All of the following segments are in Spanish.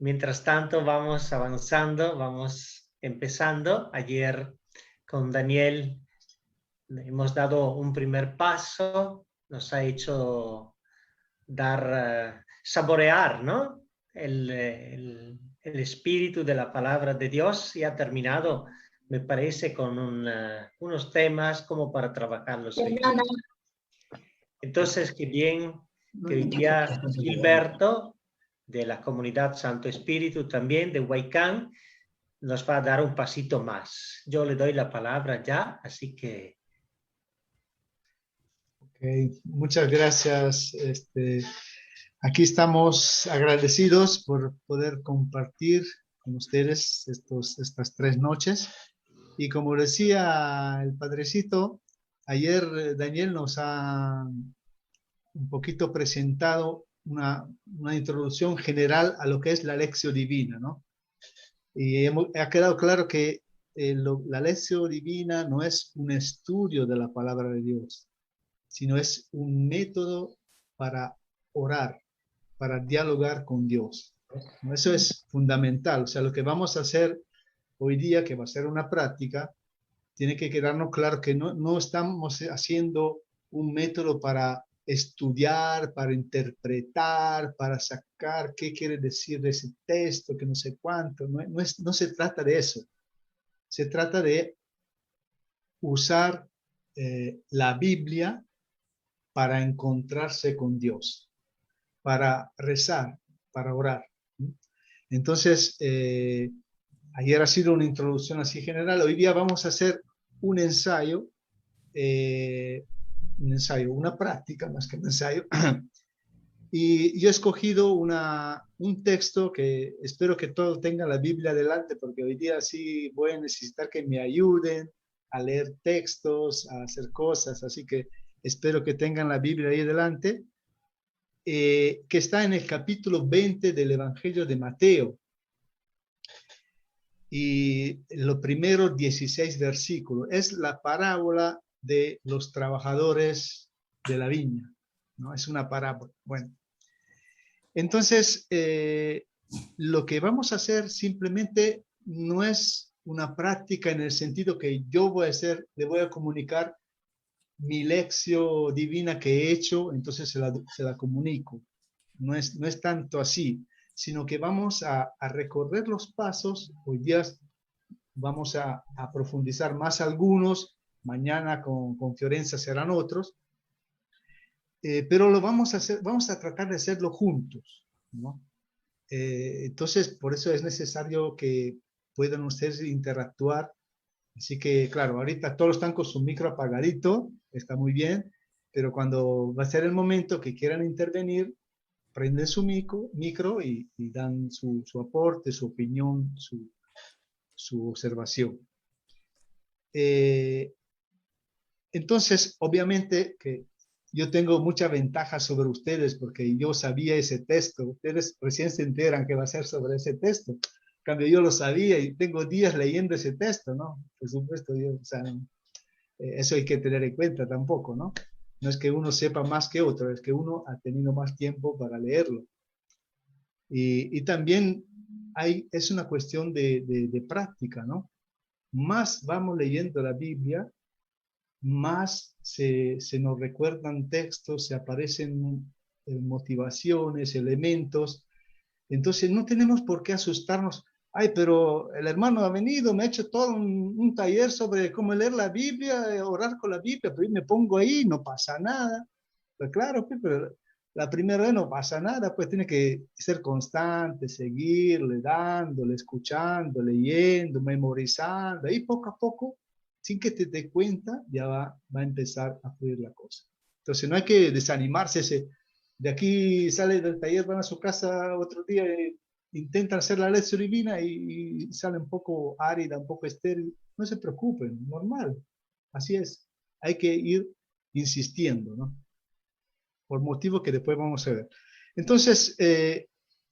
Mientras tanto, vamos avanzando, vamos empezando. Ayer con Daniel hemos dado un primer paso, nos ha hecho saborear, ¿no? El espíritu de la palabra de Dios y ha terminado, me parece, con unos temas como para trabajarlos hoy día. Entonces, qué bien que hoy día Gilberto, de la comunidad Santo Espíritu, también de Huaycán, nos va a dar un pasito más. Yo le doy la palabra ya, así que... Okay. Muchas gracias. Aquí estamos agradecidos por poder compartir con ustedes estas 3 noches. Y como decía el padrecito, ayer Daniel nos ha un poquito presentado una introducción general a lo que es la Lectio Divina, ¿no? Y ha quedado claro que la Lectio Divina no es un estudio de la palabra de Dios, sino es un método para orar, para dialogar con Dios. Eso es fundamental. O sea, lo que vamos a hacer hoy día, que va a ser una práctica, tiene que quedarnos claro que no estamos haciendo un método para estudiar, para interpretar, para sacar qué quiere decir ese texto, que no sé cuánto. No se trata de eso. Se trata de usar la Biblia para encontrarse con Dios, para rezar, para orar. Entonces, ayer ha sido una introducción así general. Hoy día vamos a hacer un ensayo, una práctica más que un ensayo. Y yo he escogido un texto que espero que todos tengan la Biblia delante, porque hoy día sí voy a necesitar que me ayuden a leer textos, a hacer cosas, así que espero que tengan la Biblia ahí delante, que está en el capítulo 20 del Evangelio de Mateo. Y los primeros 16 versículos es la parábola de los trabajadores de la viña, ¿no? Es una parábola. Bueno, entonces lo que vamos a hacer simplemente no es una práctica en el sentido que yo voy a hacer, le voy a comunicar mi lección divina que he hecho, entonces se la comunico. No es tanto así, sino que vamos a recorrer los pasos. Hoy día vamos a profundizar más algunos, mañana con Fiorenza serán otros, pero lo vamos a hacer, vamos a tratar de hacerlo juntos, ¿no? Entonces, por eso es necesario que puedan ustedes interactuar. Así que, claro, ahorita todos están con su micro apagadito, está muy bien, pero cuando va a ser el momento que quieran intervenir, prenden su micro y dan su aporte, su opinión, su observación. Entonces, obviamente que yo tengo mucha ventaja sobre ustedes porque yo sabía ese texto. Ustedes recién se enteran que va a ser sobre ese texto. En cambio, yo lo sabía y tengo días leyendo ese texto, ¿no? Por supuesto, o sea, eso hay que tener en cuenta tampoco, ¿no? No es que uno sepa más que otro, es que uno ha tenido más tiempo para leerlo. Y también es una cuestión de práctica, ¿no? Más vamos leyendo la Biblia, más se nos recuerdan textos, se aparecen motivaciones, elementos. Entonces no tenemos por qué asustarnos. Ay, pero el hermano ha venido, me ha hecho todo un taller sobre cómo leer la Biblia, orar con la Biblia, pero yo me pongo ahí, no pasa nada. Pues claro, pero la primera vez no pasa nada, pues tiene que ser constante, seguirle, dándole, escuchando, leyendo, memorizando, ahí poco a poco, sin que te des cuenta, ya va a empezar a fluir la cosa. Entonces no hay que desanimarse, de aquí sale del taller, van a su casa otro día, intentan hacer la lección divina y sale un poco árida, un poco estéril. No se preocupen, normal, así es. Hay que ir insistiendo, ¿no? Por motivos que después vamos a ver. Entonces,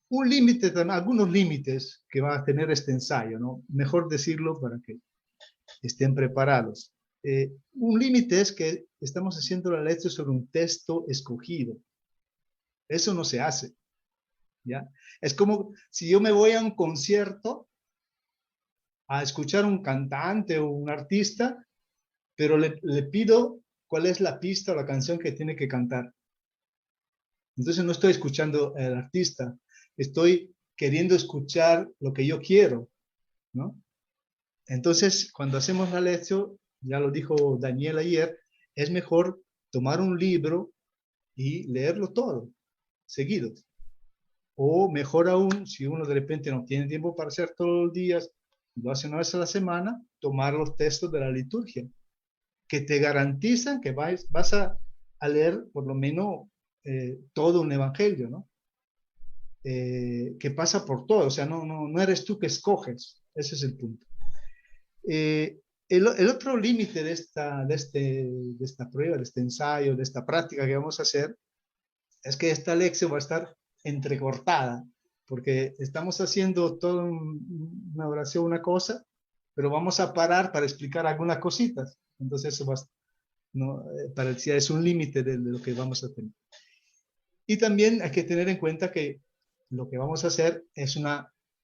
un límite, algunos límites que va a tener este ensayo, ¿no? Mejor decirlo para que estén preparados. Un límite es que estamos haciendo la lección sobre un texto escogido. Eso no se hace, ¿ya? Es como si yo me voy a un concierto a escuchar un cantante o un artista, pero le pido cuál es la pista o la canción que tiene que cantar. Entonces no estoy escuchando al artista, estoy queriendo escuchar lo que yo quiero, ¿no? Entonces, cuando hacemos la lección, ya lo dijo Daniel ayer, es mejor tomar un libro y leerlo todo, seguido. O mejor aún, si uno de repente no tiene tiempo para hacer todos los días, lo hace una vez a la semana, tomar los textos de la liturgia, que te garantizan que vas a leer por lo menos todo un evangelio, ¿no? Que pasa por todo, o sea, no eres tú que escoges, ese es el punto. El otro límite de esta prueba, de este ensayo, de esta práctica que vamos a hacer, es que esta lección va a estar entrecortada, porque estamos haciendo toda una oración, una cosa, pero vamos a parar para explicar algunas cositas. Entonces eso parecía es un límite de lo que vamos a tener. Y también hay que tener en cuenta que lo que vamos a hacer es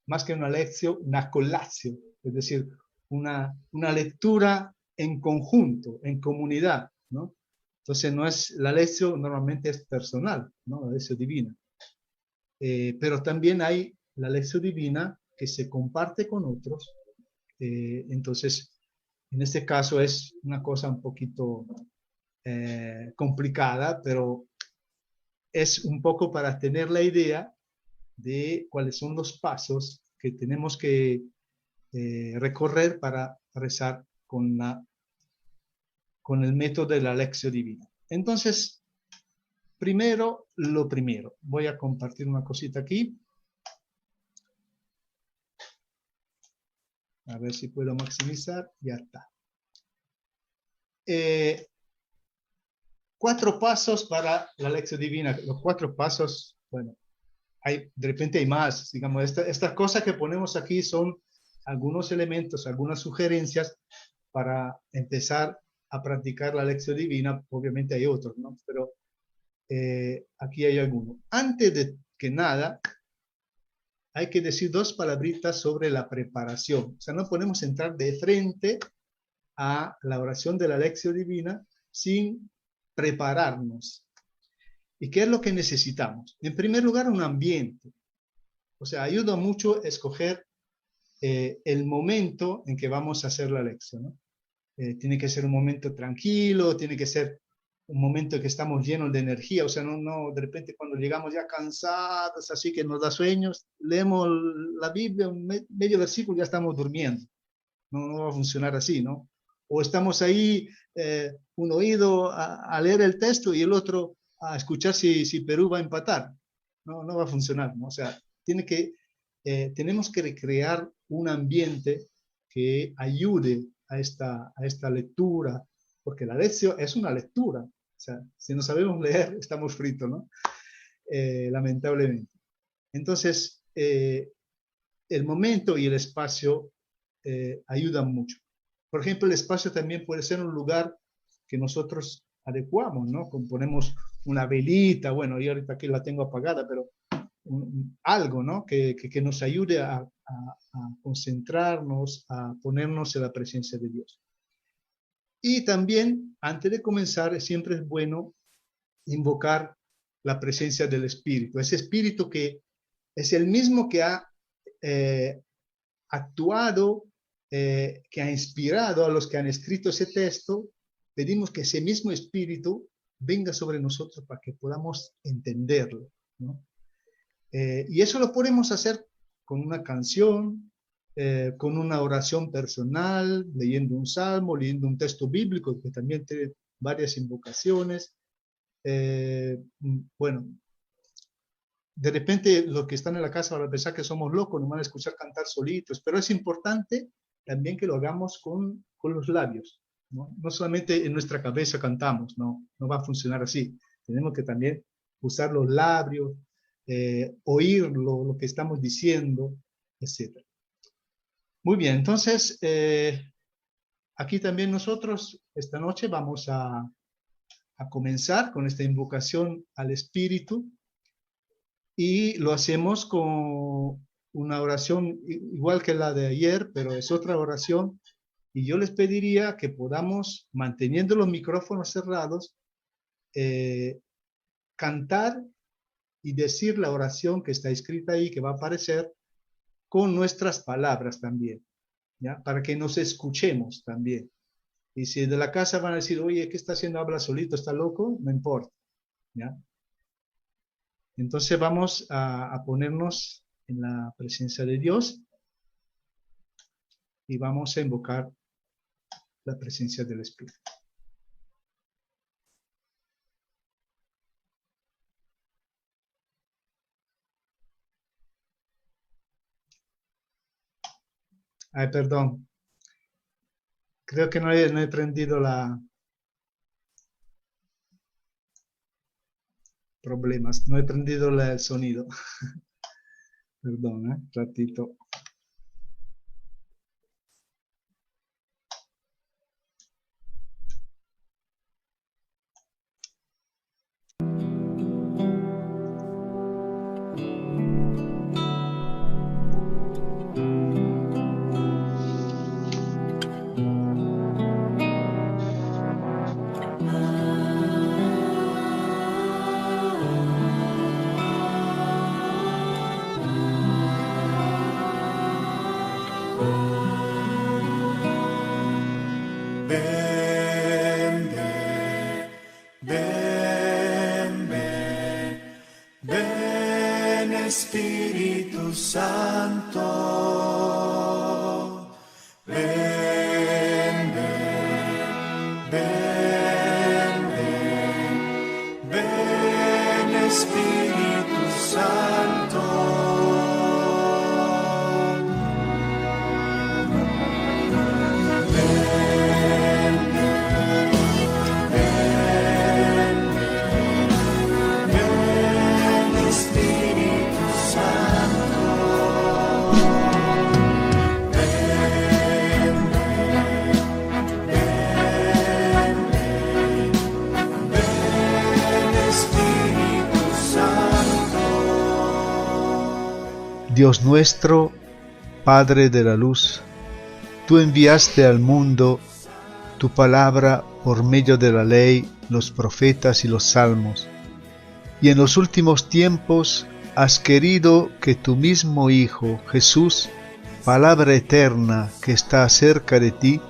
más que una lección, una colatio, es decir, una lectura en conjunto, en comunidad, ¿no? Entonces no es, la lección normalmente es personal, ¿no? La lección divina. Pero también hay la lección divina que se comparte con otros. Entonces, en este caso es una cosa un poquito complicada, pero es un poco para tener la idea de cuáles son los pasos que tenemos que recorrer para rezar con el método de la lección divina. Entonces, primero, lo primero. Voy a compartir una cosita aquí. A ver si puedo maximizar. Ya está. 4 pasos para la lección divina. Los 4 pasos, bueno, de repente hay más. Digamos, estas cosas que ponemos aquí son algunos elementos, algunas sugerencias para empezar a practicar la lección divina. Obviamente hay otros, ¿no? Pero aquí hay algunos. Antes de que nada, hay que decir 2 palabritas sobre la preparación. O sea, no podemos entrar de frente a la oración de la lección divina sin prepararnos. ¿Y qué es lo que necesitamos? En primer lugar, un ambiente. O sea, ayuda mucho a escoger el momento en que vamos a hacer la lección, ¿no? Tiene que ser un momento tranquilo, tiene que ser un momento en que estamos llenos de energía, o sea, no de repente cuando llegamos ya cansados, así que nos da sueños, leemos la Biblia, medio versículo, ya estamos durmiendo. No va a funcionar así, ¿no? O estamos ahí, un oído a leer el texto y el otro a escuchar si Perú va a empatar. No va a funcionar, ¿no? O sea, tenemos que recrear un ambiente que ayude a esta lectura, porque la lección es una lectura. O sea, si no sabemos leer, estamos fritos, ¿no? Lamentablemente. Entonces, el momento y el espacio ayudan mucho. Por ejemplo, el espacio también puede ser un lugar que nosotros adecuamos, ¿no? Ponemos una velita, bueno, yo ahorita aquí la tengo apagada, pero algo, ¿no? Que nos ayude a concentrarnos, a ponernos en la presencia de Dios. Y también, antes de comenzar, siempre es bueno invocar la presencia del Espíritu. Ese Espíritu que es el mismo que ha actuado, que ha inspirado a los que han escrito ese texto. Pedimos que ese mismo Espíritu venga sobre nosotros para que podamos entenderlo, ¿no? Y eso lo podemos hacer con una canción, con una oración personal, leyendo un salmo, leyendo un texto bíblico que también tiene varias invocaciones. Bueno, de repente los que están en la casa van a pensar que somos locos, nos van a escuchar cantar solitos, pero es importante también que lo hagamos con los labios, ¿no? No solamente en nuestra cabeza cantamos, no va a funcionar así. Tenemos que también usar los labios, oír lo que estamos diciendo, etc. Muy bien, entonces aquí también nosotros esta noche vamos a, comenzar con esta invocación al Espíritu. y lo hacemos con una oración igual que la de ayer, pero es otra oración. Y yo les pediría que podamos, manteniendo los micrófonos cerrados, cantar y decir la oración que está escrita ahí, que va a aparecer, con nuestras palabras también, ¿ya? Para que nos escuchemos también. Y si de la casa van a decir, oye, ¿qué está haciendo? Habla solito, ¿está loco? No importa, ¿ya? Entonces vamos a ponernos en la presencia de Dios y vamos a invocar la presencia del Espíritu. Ay, perdón. Creo que no he prendido la... Problemas. No he prendido el sonido. Perdón, ratito. Espíritu Santo, ven, ven, ven, ven, ven, Espíritu Santo. Dios nuestro, Padre de la luz, tú enviaste al mundo tu palabra por medio de la ley, los profetas y los salmos, y en los últimos tiempos has querido que tu mismo Hijo, Jesús, palabra eterna que está cerca de ti,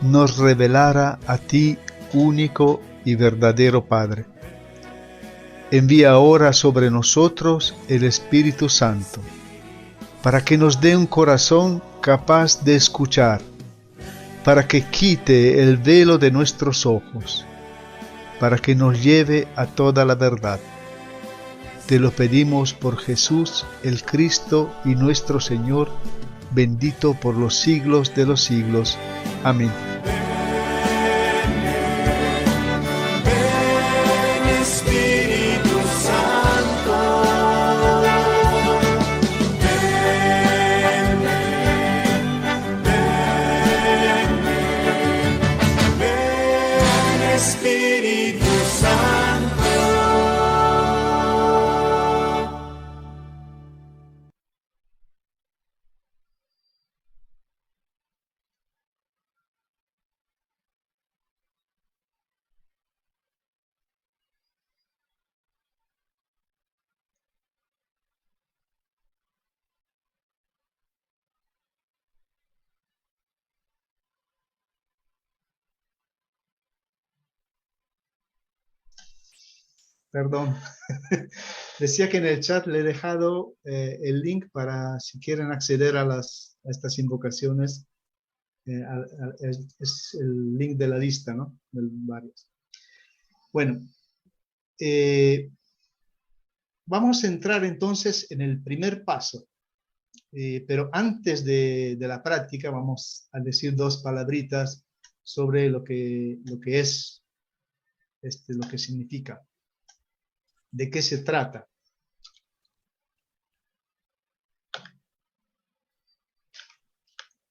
nos revelara a ti, único y verdadero Padre. Envía ahora sobre nosotros el Espíritu Santo, para que nos dé un corazón capaz de escuchar, para que quite el velo de nuestros ojos, para que nos lleve a toda la verdad. Te lo pedimos por Jesús, el Cristo y nuestro Señor, bendito por los siglos de los siglos. Amén. Perdón. Decía que en el chat le he dejado el link para si quieren acceder a estas invocaciones. Es el link de la lista, ¿no? De varios. Bueno, vamos a entrar entonces en el primer paso. Pero antes de la práctica vamos a decir dos palabritas sobre lo que es, lo que significa. ¿De qué se trata?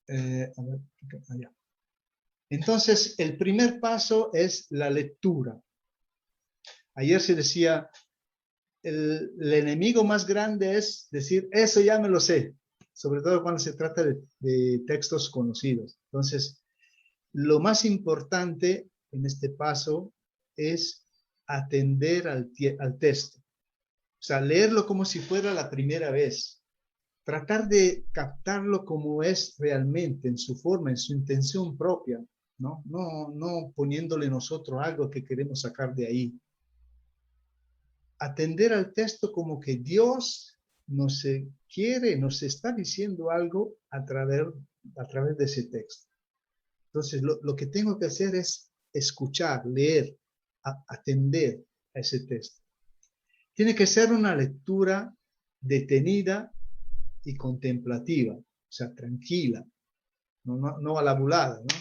A ver, allá. Entonces, el primer paso es la lectura. Ayer se decía el enemigo más grande es decir, eso ya me lo sé, sobre todo cuando se trata de textos conocidos. Entonces, lo más importante en este paso es atender al texto. O sea, leerlo como si fuera la primera vez. Tratar de captarlo como es realmente, en su forma, en su intención propia, ¿no? No poniéndole nosotros algo que queremos sacar de ahí. Atender al texto como que Dios nos está diciendo algo a través de ese texto. Entonces, lo que tengo que hacer es escuchar, leer, atender a ese texto. Tiene que ser una lectura detenida y contemplativa, o sea, tranquila, no a la volada, ¿no?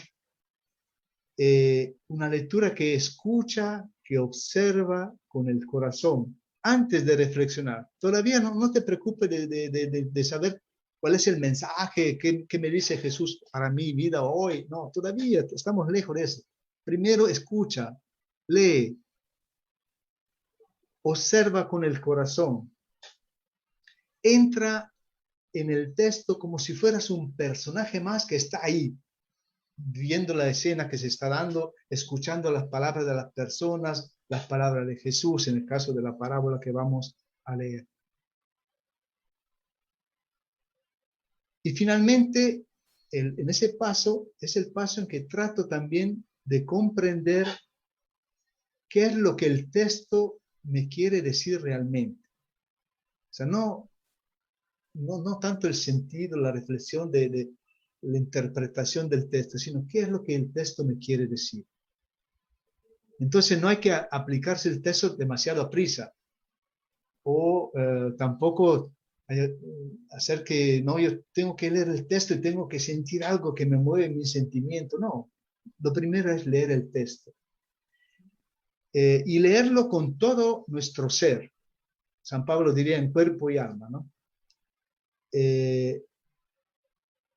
Una lectura que escucha, que observa con el corazón, antes de reflexionar. Todavía no te preocupes de saber cuál es el mensaje, qué me dice Jesús para mi vida hoy. No, todavía estamos lejos de eso. Primero escucha, lee, observa con el corazón. Entra en el texto como si fueras un personaje más que está ahí, viendo la escena que se está dando, escuchando las palabras de las personas, las palabras de Jesús, en el caso de la parábola que vamos a leer. Y finalmente, en ese paso, es el paso en que trato también de comprender qué es lo que el texto me quiere decir realmente. O sea, no tanto el sentido, la reflexión de la interpretación del texto, sino qué es lo que el texto me quiere decir. Entonces no hay que aplicarse el texto demasiado a prisa, o tampoco hacer que, no, yo tengo que leer el texto y tengo que sentir algo que me mueve mi sentimiento. No, lo primero es leer el texto. Y leerlo con todo nuestro ser. San Pablo diría en cuerpo y alma, ¿no?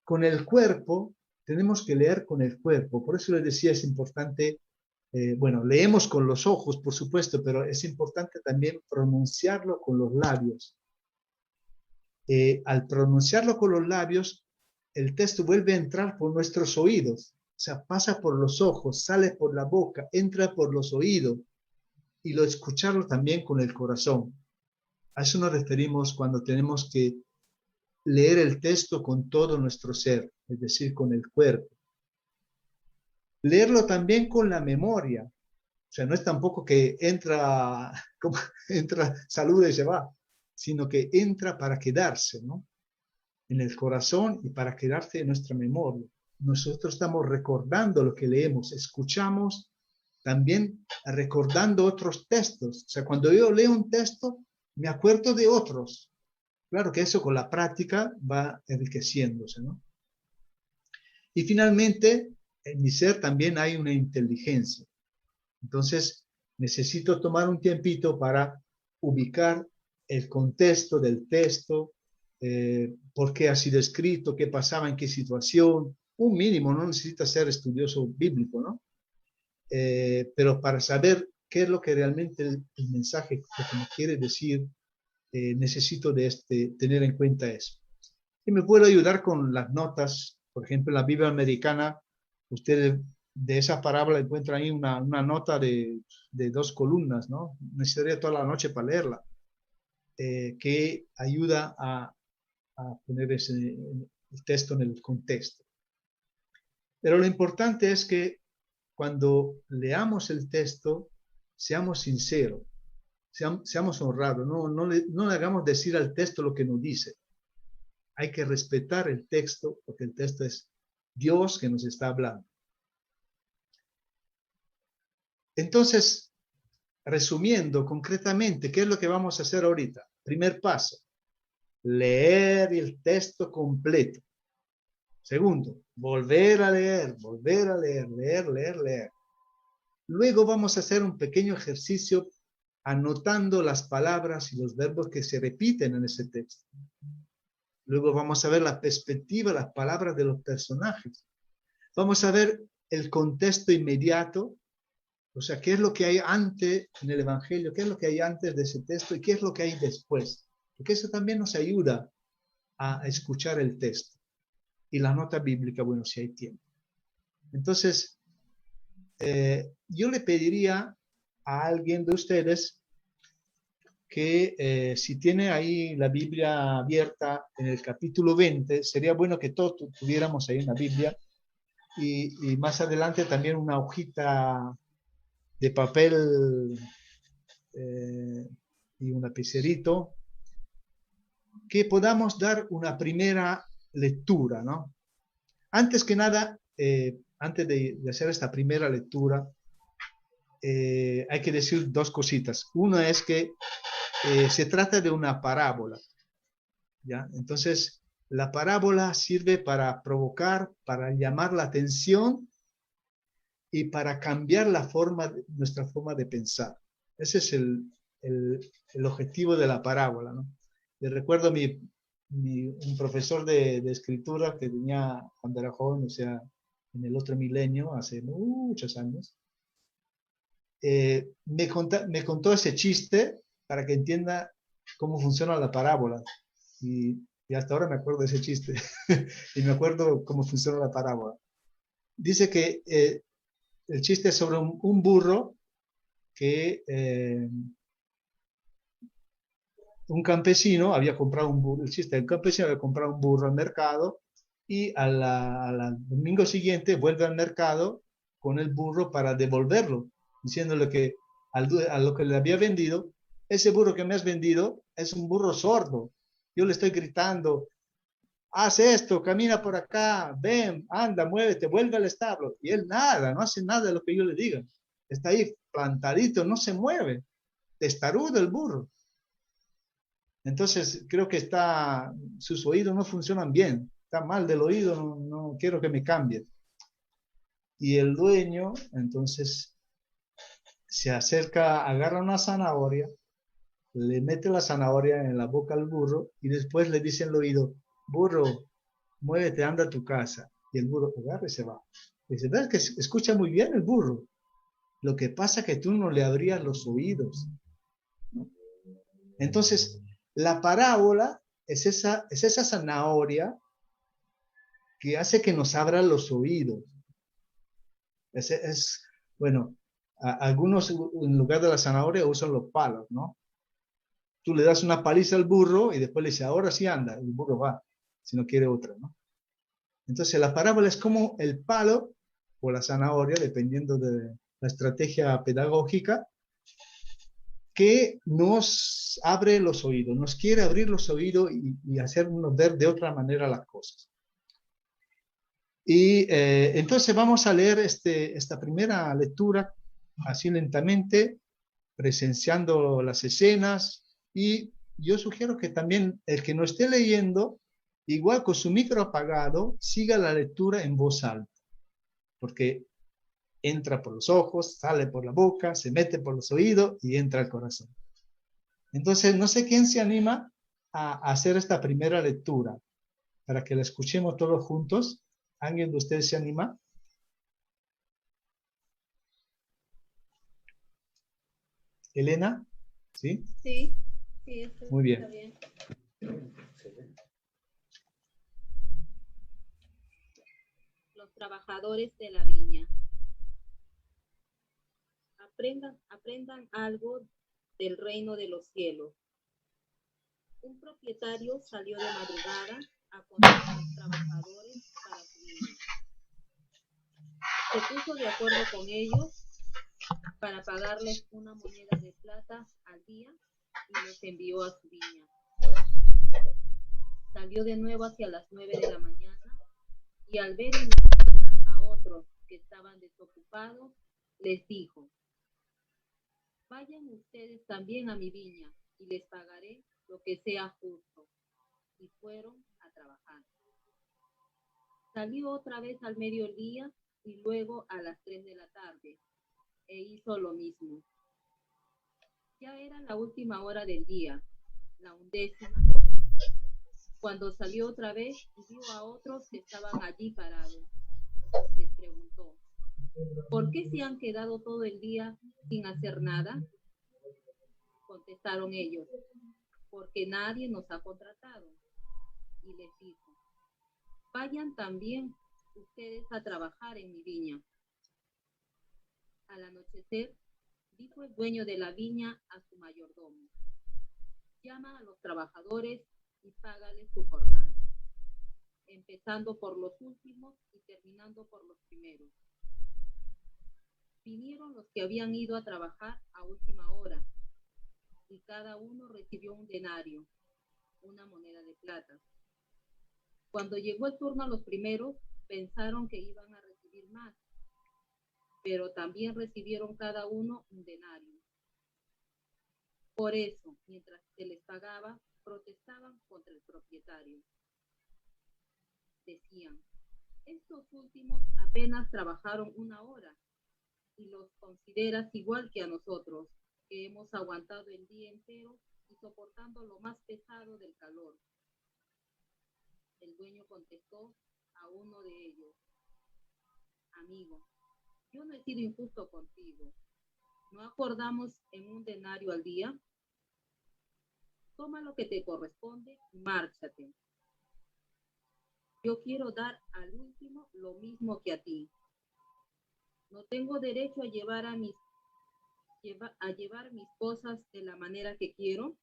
Con el cuerpo, tenemos que leer con el cuerpo. Por eso les decía, es importante, bueno, leemos con los ojos, por supuesto, pero es importante también pronunciarlo con los labios. Al pronunciarlo con los labios, el texto vuelve a entrar por nuestros oídos. O sea, pasa por los ojos, sale por la boca, entra por los oídos. Y lo escucharlo también con el corazón. A eso nos referimos cuando tenemos que leer el texto con todo nuestro ser, es decir, con el cuerpo. Leerlo también con la memoria. O sea, no es tampoco que entra, saluda y se va, sino que entra para quedarse, ¿no? En el corazón y para quedarse en nuestra memoria. Nosotros estamos recordando lo que leemos, escuchamos también recordando otros textos. O sea, cuando yo leo un texto, me acuerdo de otros. Claro que eso con la práctica va enriqueciéndose, ¿no? Y finalmente, en mi ser también hay una inteligencia. Entonces, necesito tomar un tiempito para ubicar el contexto del texto, por qué ha sido escrito, qué pasaba en qué situación. Un mínimo, no necesita ser estudioso bíblico, ¿no? Pero para saber qué es lo que realmente el mensaje que me quiere decir, necesito tener en cuenta eso. Y me puedo ayudar con las notas. Por ejemplo, en la Biblia americana, ustedes de esa parábola encuentran ahí una nota de 2 columnas, ¿no? Necesitaría toda la noche para leerla, que ayuda a poner el texto en el contexto. Pero lo importante es que cuando leamos el texto, seamos sinceros, seamos honrados, no le hagamos decir al texto lo que nos dice. Hay que respetar el texto, porque el texto es Dios que nos está hablando. Entonces, resumiendo concretamente, ¿qué es lo que vamos a hacer ahorita? Primer paso, leer el texto completo. Segundo, volver a leer, leer. Luego vamos a hacer un pequeño ejercicio anotando las palabras y los verbos que se repiten en ese texto. Luego vamos a ver la perspectiva, las palabras de los personajes. Vamos a ver el contexto inmediato O sea, ¿qué es lo que hay antes en el Evangelio? ¿Qué es lo que hay antes de ese texto? ¿Y qué es lo que hay después? Porque eso también nos ayuda a escuchar el texto. Y la nota bíblica, bueno, si hay tiempo. Entonces, yo le pediría a alguien de ustedes que si tiene ahí la Biblia abierta en el capítulo 20, sería bueno que todos tuviéramos ahí una Biblia y más adelante también una hojita de papel y un lapicerito, que podamos dar una primera lectura, ¿no? Antes que nada, antes de hacer esta primera lectura, hay que decir dos cositas. Una es que se trata de una parábola, ¿ya? Entonces, la parábola sirve para provocar, para llamar la atención y para cambiar nuestra forma de pensar. Ese es el objetivo de la parábola, ¿no? Le recuerdo un profesor de escritura que tenía cuando era joven, o sea, en el otro milenio, hace muchos años, me contó ese chiste para que entienda cómo funciona la parábola. Y hasta ahora me acuerdo de ese chiste. Y me acuerdo cómo funciona la parábola. Dice que el chiste es sobre un burro que un campesino había comprado un burro. El chiste del campesino había comprado un burro al mercado y al domingo siguiente vuelve al mercado con el burro para devolverlo, diciéndole que a lo que le había vendido, ese burro que me has vendido es un burro sordo. Yo le estoy gritando, haz esto, camina por acá, ven, anda, muévete, vuelve al establo. Y él nada, no hace nada de lo que yo le diga. Está ahí plantadito, no se mueve. Testarudo el burro. Entonces creo que sus oídos no funcionan bien. Está mal del oído, no quiero que me cambie. Y el dueño, entonces, se acerca, agarra una zanahoria, le mete la zanahoria en la boca al burro y después le dice en el oído, burro, muévete, anda a tu casa. Y el burro agarra y se va. Y dice, ¿ves que escucha muy bien el burro? Lo que pasa es que tú no le abrías los oídos, ¿no? Entonces, la parábola es esa zanahoria que hace que nos abran los oídos. Bueno, algunos en lugar de la zanahoria usan los palos, ¿no? Tú le das una paliza al burro y después le dices, ahora sí anda, y el burro va, si no quiere otra, ¿no? Entonces la parábola es como el palo o la zanahoria, dependiendo de la estrategia pedagógica, que nos abre los oídos, nos quiere abrir los oídos y hacernos ver de otra manera las cosas. Y entonces vamos a leer esta primera lectura así lentamente, presenciando las escenas, y yo sugiero que también el que no esté leyendo, igual con su micro apagado, siga la lectura en voz alta, porque entra por los ojos, sale por la boca, se mete por los oídos y entra al corazón. Entonces, no sé quién se anima a hacer esta primera lectura para que la escuchemos todos juntos. ¿Alguien de ustedes se anima? ¿Elena? ¿Sí? Sí, Muy bien. Está bien. Los trabajadores de la viña. Aprendan algo del reino de los cielos. Un propietario salió de madrugada a contratar trabajadores para su viña. Se puso de acuerdo con ellos para pagarles una moneda de plata al día y los envió a su viña. Salió de nuevo hacia las 9 de la mañana y al ver en la viña a otros que estaban desocupados, les dijo, vayan ustedes también a mi viña y les pagaré lo que sea justo. Y fueron a trabajar. Salió otra vez al mediodía y luego a las 3 de la tarde e hizo lo mismo. Ya era la última hora del día, la 11ª, cuando salió otra vez y vio a otros que estaban allí parados. Les preguntó, ¿Por qué se han quedado todo el día sin hacer nada? Contestaron ellos, porque nadie nos ha contratado. Y les dijo, vayan también ustedes a trabajar en mi viña. Al anochecer, dijo el dueño de la viña a su mayordomo, llama a los trabajadores y págales su jornal, empezando por los últimos y terminando por los primeros. Vinieron los que habían ido a trabajar a última hora, y cada uno recibió un denario, una moneda de plata. Cuando llegó el turno a los primeros, pensaron que iban a recibir más, pero también recibieron cada uno un denario. Por eso, mientras se les pagaba, protestaban contra el propietario. Decían, estos últimos apenas trabajaron 1 hora y los consideras igual que a nosotros, que hemos aguantado el día entero y soportando lo más pesado del calor. El dueño contestó a uno de ellos, amigo, yo no he sido injusto contigo. ¿No acordamos en un denario al día? Toma lo que te corresponde y márchate. Yo quiero dar al último lo mismo que a ti. ¿No tengo derecho a llevar mis cosas de la manera que quiero?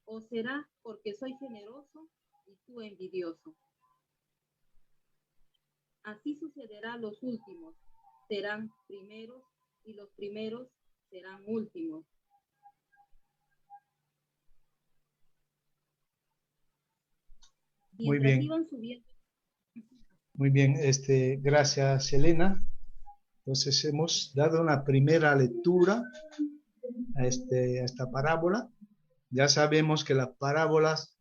¿O será porque soy generoso y tú envidioso? Así sucederá a los últimos, serán primeros y los primeros serán últimos. Muy Mientras bien. iban subiendo. Muy bien, gracias Elena. Entonces hemos dado una primera lectura a esta parábola. Ya sabemos que las parábolas,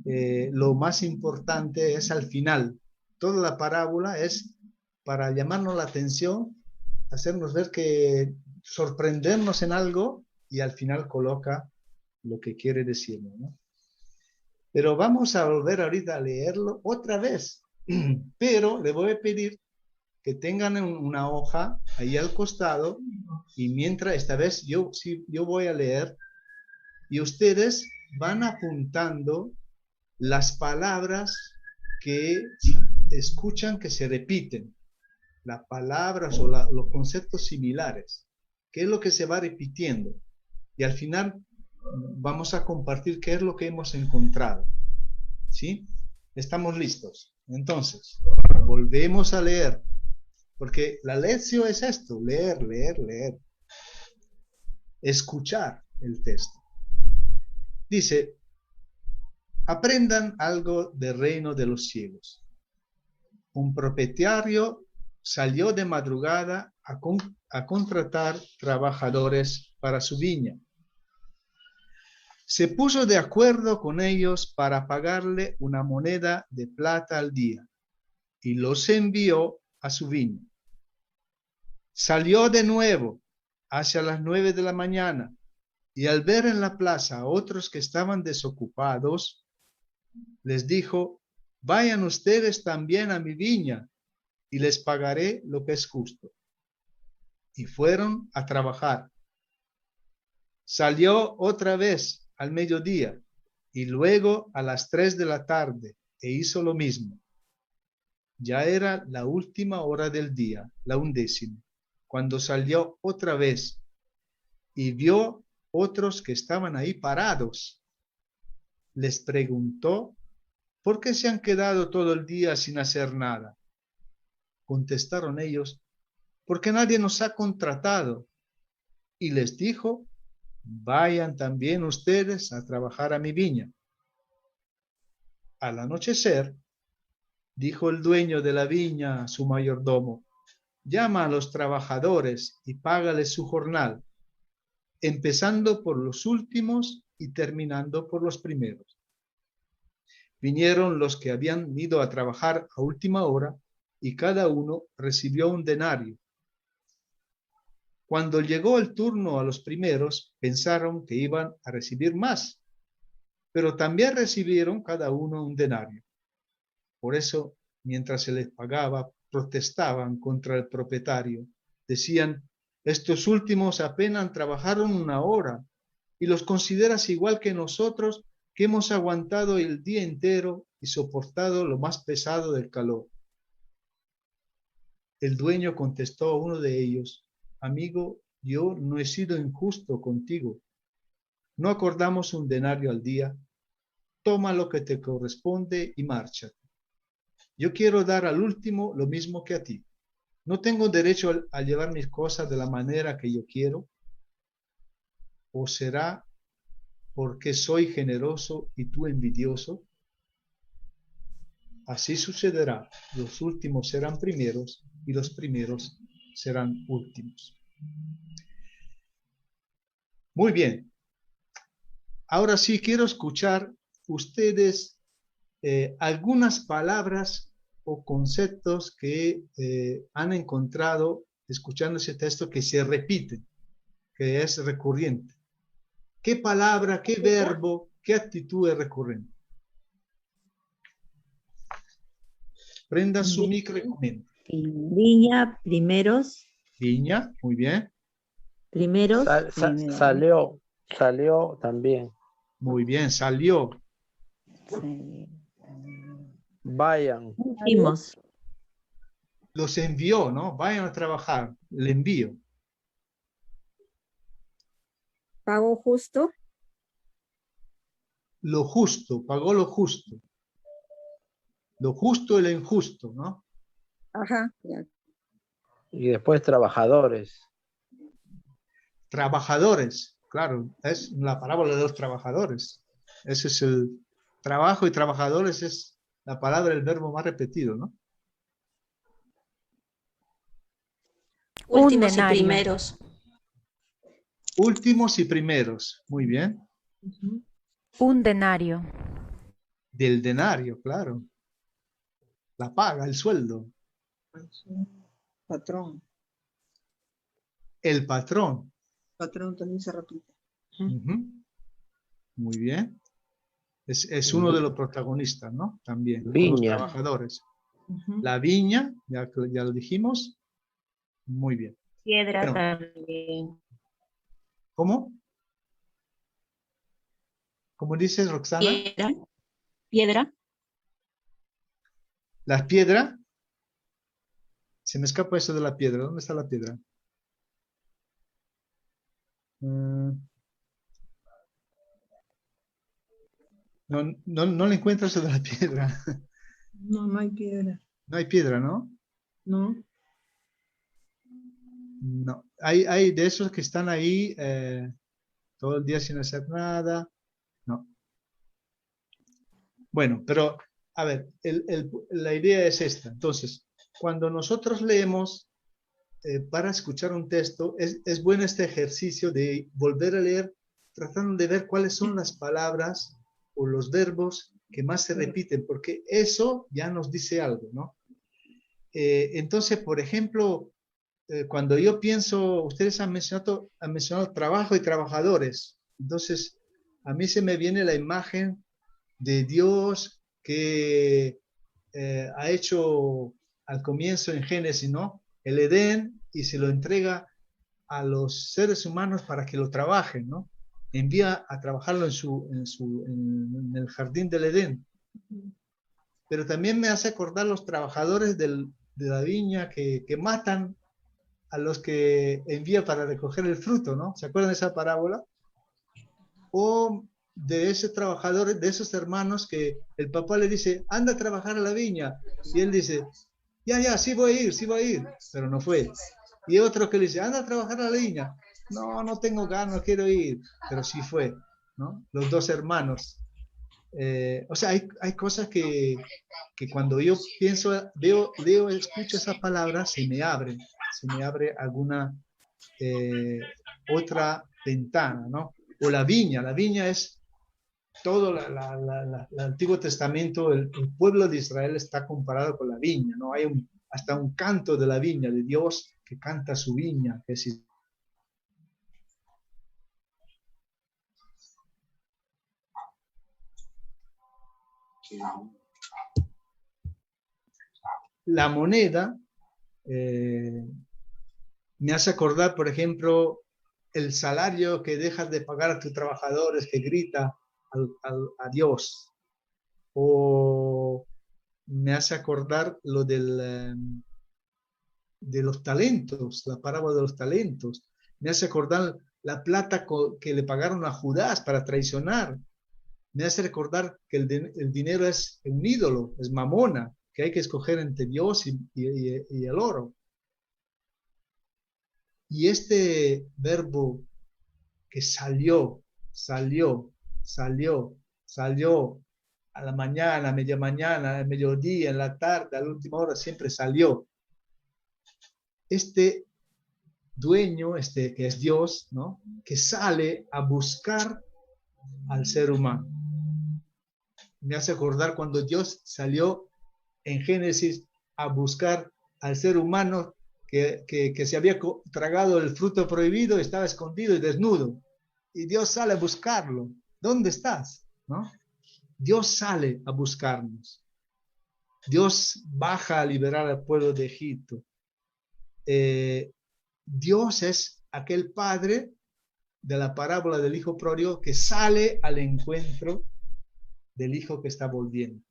lo más importante es al final. Toda la parábola es para llamarnos la atención, hacernos ver que sorprendernos en algo y al final coloca lo que quiere decirnos, ¿no? Pero vamos a volver ahorita a leerlo otra vez. Pero le voy a pedir que tengan una hoja ahí al costado y mientras esta vez yo voy a leer y ustedes van apuntando las palabras que escuchan que se repiten, las palabras o los conceptos similares, qué es lo que se va repitiendo y al final vamos a compartir qué es lo que hemos encontrado. ¿Sí? ¿Estamos listos? Entonces, volvemos a leer, porque la lección es esto, leer, leer, leer. Escuchar el texto. Dice, aprendan algo del reino de los cielos. Un propietario salió de madrugada a contratar trabajadores para su viña. Se puso de acuerdo con ellos para pagarle una moneda de plata al día y los envió a su viña. Salió de nuevo hacia las 9 de la mañana y al ver en la plaza a otros que estaban desocupados, les dijo, vayan ustedes también a mi viña y les pagaré lo que es justo. Y fueron a trabajar. Salió otra vez al mediodía y luego a las 3 de la tarde e hizo lo mismo. Ya era la última hora del día, la 11ª, cuando salió otra vez y vio otros que estaban ahí parados. Les preguntó, ¿por qué se han quedado todo el día sin hacer nada? Contestaron ellos, porque nadie nos ha contratado. Y les dijo, vayan también ustedes a trabajar a mi viña. Al anochecer, dijo el dueño de la viña a su mayordomo, llama a los trabajadores y págales su jornal, empezando por los últimos y terminando por los primeros. Vinieron los que habían ido a trabajar a última hora y cada uno recibió un denario. Cuando llegó el turno a los primeros, pensaron que iban a recibir más, pero también recibieron cada uno un denario. Por eso, mientras se les pagaba, protestaban contra el propietario. Decían, estos últimos apenas trabajaron 1 hora y los consideras igual que nosotros que hemos aguantado el día entero y soportado lo más pesado del calor. El dueño contestó a uno de ellos, amigo, yo no he sido injusto contigo. No acordamos 1 denario al día. Toma lo que te corresponde y márchate. Yo quiero dar al último lo mismo que a ti. ¿No tengo derecho a llevar mis cosas de la manera que yo quiero? ¿O será porque soy generoso y tú envidioso? Así sucederá. Los últimos serán primeros y los primeros serán últimos. Muy bien. Ahora sí quiero escuchar ustedes algunas palabras o conceptos que han encontrado escuchando ese texto que se repiten, que es recurrente. ¿Qué palabra, qué verbo, qué actitud es recurrente? Prenda su micro y comenta. Viña, primeros. Viña, muy bien. Primeros. Salió también. Muy bien, salió. Vayan. Últimos. Los envió, ¿no? Vayan a trabajar. El envío. Pago justo. Lo justo, pagó lo justo. Lo justo y lo injusto, ¿no? Ajá, ya. Y después trabajadores. Trabajadores, claro, es la parábola de los trabajadores. Ese es el trabajo y trabajadores es la palabra, el verbo más repetido, ¿no? Últimos y primeros. Últimos y primeros, muy bien. 1 denario. Del denario, claro. La paga, el sueldo. Patrón. El patrón. Patrón también se repite. Muy bien. Es uno de los protagonistas, ¿no? También. Viña. Los trabajadores. La viña, ya lo dijimos. Muy bien. Piedra Bueno, también. ¿cómo? ¿Cómo dices, Roxana? Piedra. Las piedras. Se me escapa eso de la piedra. ¿Dónde está la piedra? No le encuentro eso de la piedra. No, no hay piedra. No hay piedra, ¿no? No. No. Hay de esos que están ahí todo el día sin hacer nada. No. Bueno, pero a ver, la idea es esta. Entonces, cuando nosotros leemos para escuchar un texto, es bueno este ejercicio de volver a leer, tratando de ver cuáles son las palabras o los verbos que más se repiten, porque eso ya nos dice algo, ¿no? Entonces, por ejemplo, cuando yo pienso, ustedes han mencionado trabajo y trabajadores, entonces a mí se me viene la imagen de Dios que ha hecho al comienzo en Génesis, ¿no? El Edén, y se lo entrega a los seres humanos para que lo trabajen, ¿no? Envía a trabajarlo en el jardín del Edén. Pero también me hace acordar los trabajadores de la viña que matan a los que envía para recoger el fruto, ¿no? ¿Se acuerdan de esa parábola? O de esos trabajadores, de esos hermanos que el papá le dice, anda a trabajar a la viña. Y él dice, ya, sí voy a ir, pero no fue. Y otro que le dice, anda a trabajar a la viña. No tengo ganas, no quiero ir, pero sí fue, ¿no? Los dos hermanos. O sea, hay cosas que cuando yo pienso, leo, escucho esas palabras, se me abre alguna otra ventana, ¿no? O la viña es todo el Antiguo Testamento, el pueblo de Israel está comparado con la viña, ¿no? Hay hasta un canto de la viña, de Dios que canta su viña, que es la moneda Me hace acordar, por ejemplo, el salario que dejas de pagar a tus trabajadores, que grita a Dios. O me hace acordar lo de los talentos, la parábola de los talentos. Me hace acordar la plata que le pagaron a Judas para traicionar. Me hace recordar que el dinero es un ídolo, es mamona, que hay que escoger entre Dios y el oro. Y este verbo que salió a la mañana, a media mañana, al mediodía, en la tarde, a la última hora, siempre salió. Este dueño, que es Dios, ¿no? Que sale a buscar al ser humano. Me hace acordar cuando Dios salió en Génesis a buscar al ser humano que se había tragado el fruto prohibido, estaba escondido y desnudo. Y Dios sale a buscarlo. ¿Dónde estás? ¿No? Dios sale a buscarnos. Dios baja a liberar al pueblo de Egipto. Dios es aquel padre de la parábola del hijo pródigo que sale al encuentro del hijo que está volviendo.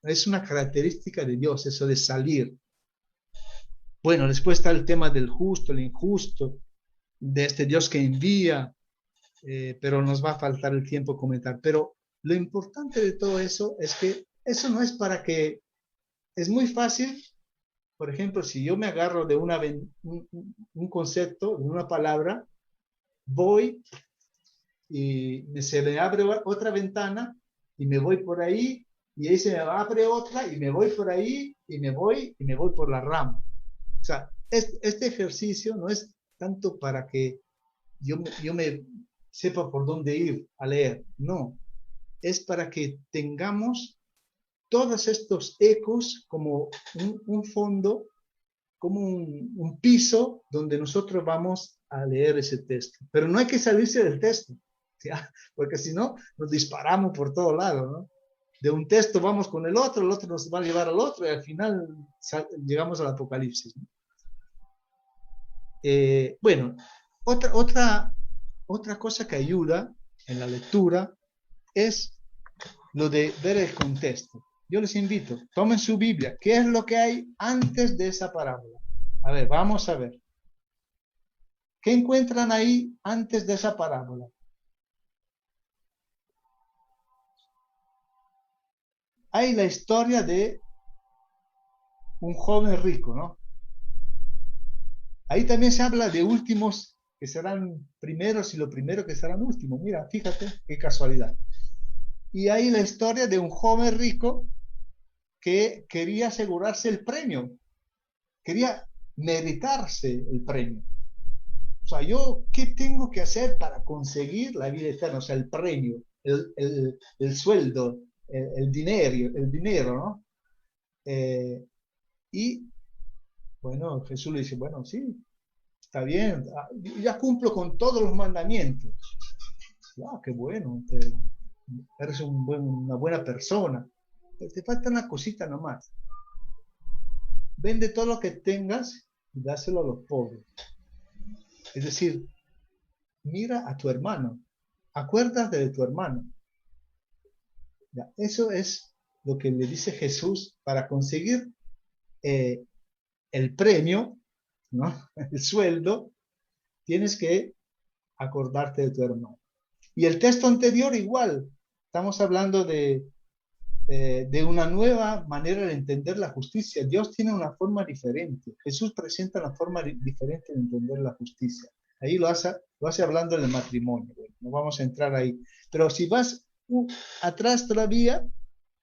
Es una característica de Dios, eso de salir. Bueno, después está el tema del justo, el injusto, de este Dios que envía, pero nos va a faltar el tiempo comentar. Pero lo importante de todo eso es que eso no es para que... Es muy fácil, por ejemplo, si yo me agarro de un concepto, de una palabra, voy y se me abre otra ventana y me voy por ahí, y ahí se me abre otra y me voy por ahí y me voy por la rama. O sea, este ejercicio no es tanto para que yo me sepa por dónde ir a leer, no. Es para que tengamos todos estos ecos como un fondo, como un piso donde nosotros vamos a leer ese texto. Pero no hay que salirse del texto, ¿ya? Porque si no, nos disparamos por todo lado, ¿no? De un texto vamos con el otro nos va a llevar al otro y al final llegamos al Apocalipsis, ¿no? Bueno, otra cosa que ayuda en la lectura es lo de ver el contexto. Yo les invito, tomen su Biblia. ¿Qué es lo que hay antes de esa parábola? A ver, vamos a ver. ¿Qué encuentran ahí antes de esa parábola? Hay la historia de un joven rico, ¿no? Ahí también se habla de últimos que serán primeros y lo primero que serán últimos. Mira, fíjate qué casualidad. Y hay la historia de un joven rico que quería asegurarse el premio, quería meritarse el premio. O sea, yo, ¿qué tengo que hacer para conseguir la vida eterna? O sea, el premio, el sueldo, el dinero, ¿no? Y bueno, Jesús le dice, bueno, sí, está bien, ya cumplo con todos los mandamientos. Ah, qué bueno, eres una buena persona. Te falta una cosita nomás. Vende todo lo que tengas y dáselo a los pobres. Es decir, mira a tu hermano, acuérdate de tu hermano. Ya, eso es lo que le dice Jesús para conseguir el premio, ¿no? El sueldo, tienes que acordarte de tu hermano. Y el texto anterior igual, estamos hablando de una nueva manera de entender la justicia. Dios tiene una forma diferente. Jesús presenta una forma diferente de entender la justicia. Ahí lo hace hablando del matrimonio. Bueno, no vamos a entrar ahí. Pero si vas atrás todavía,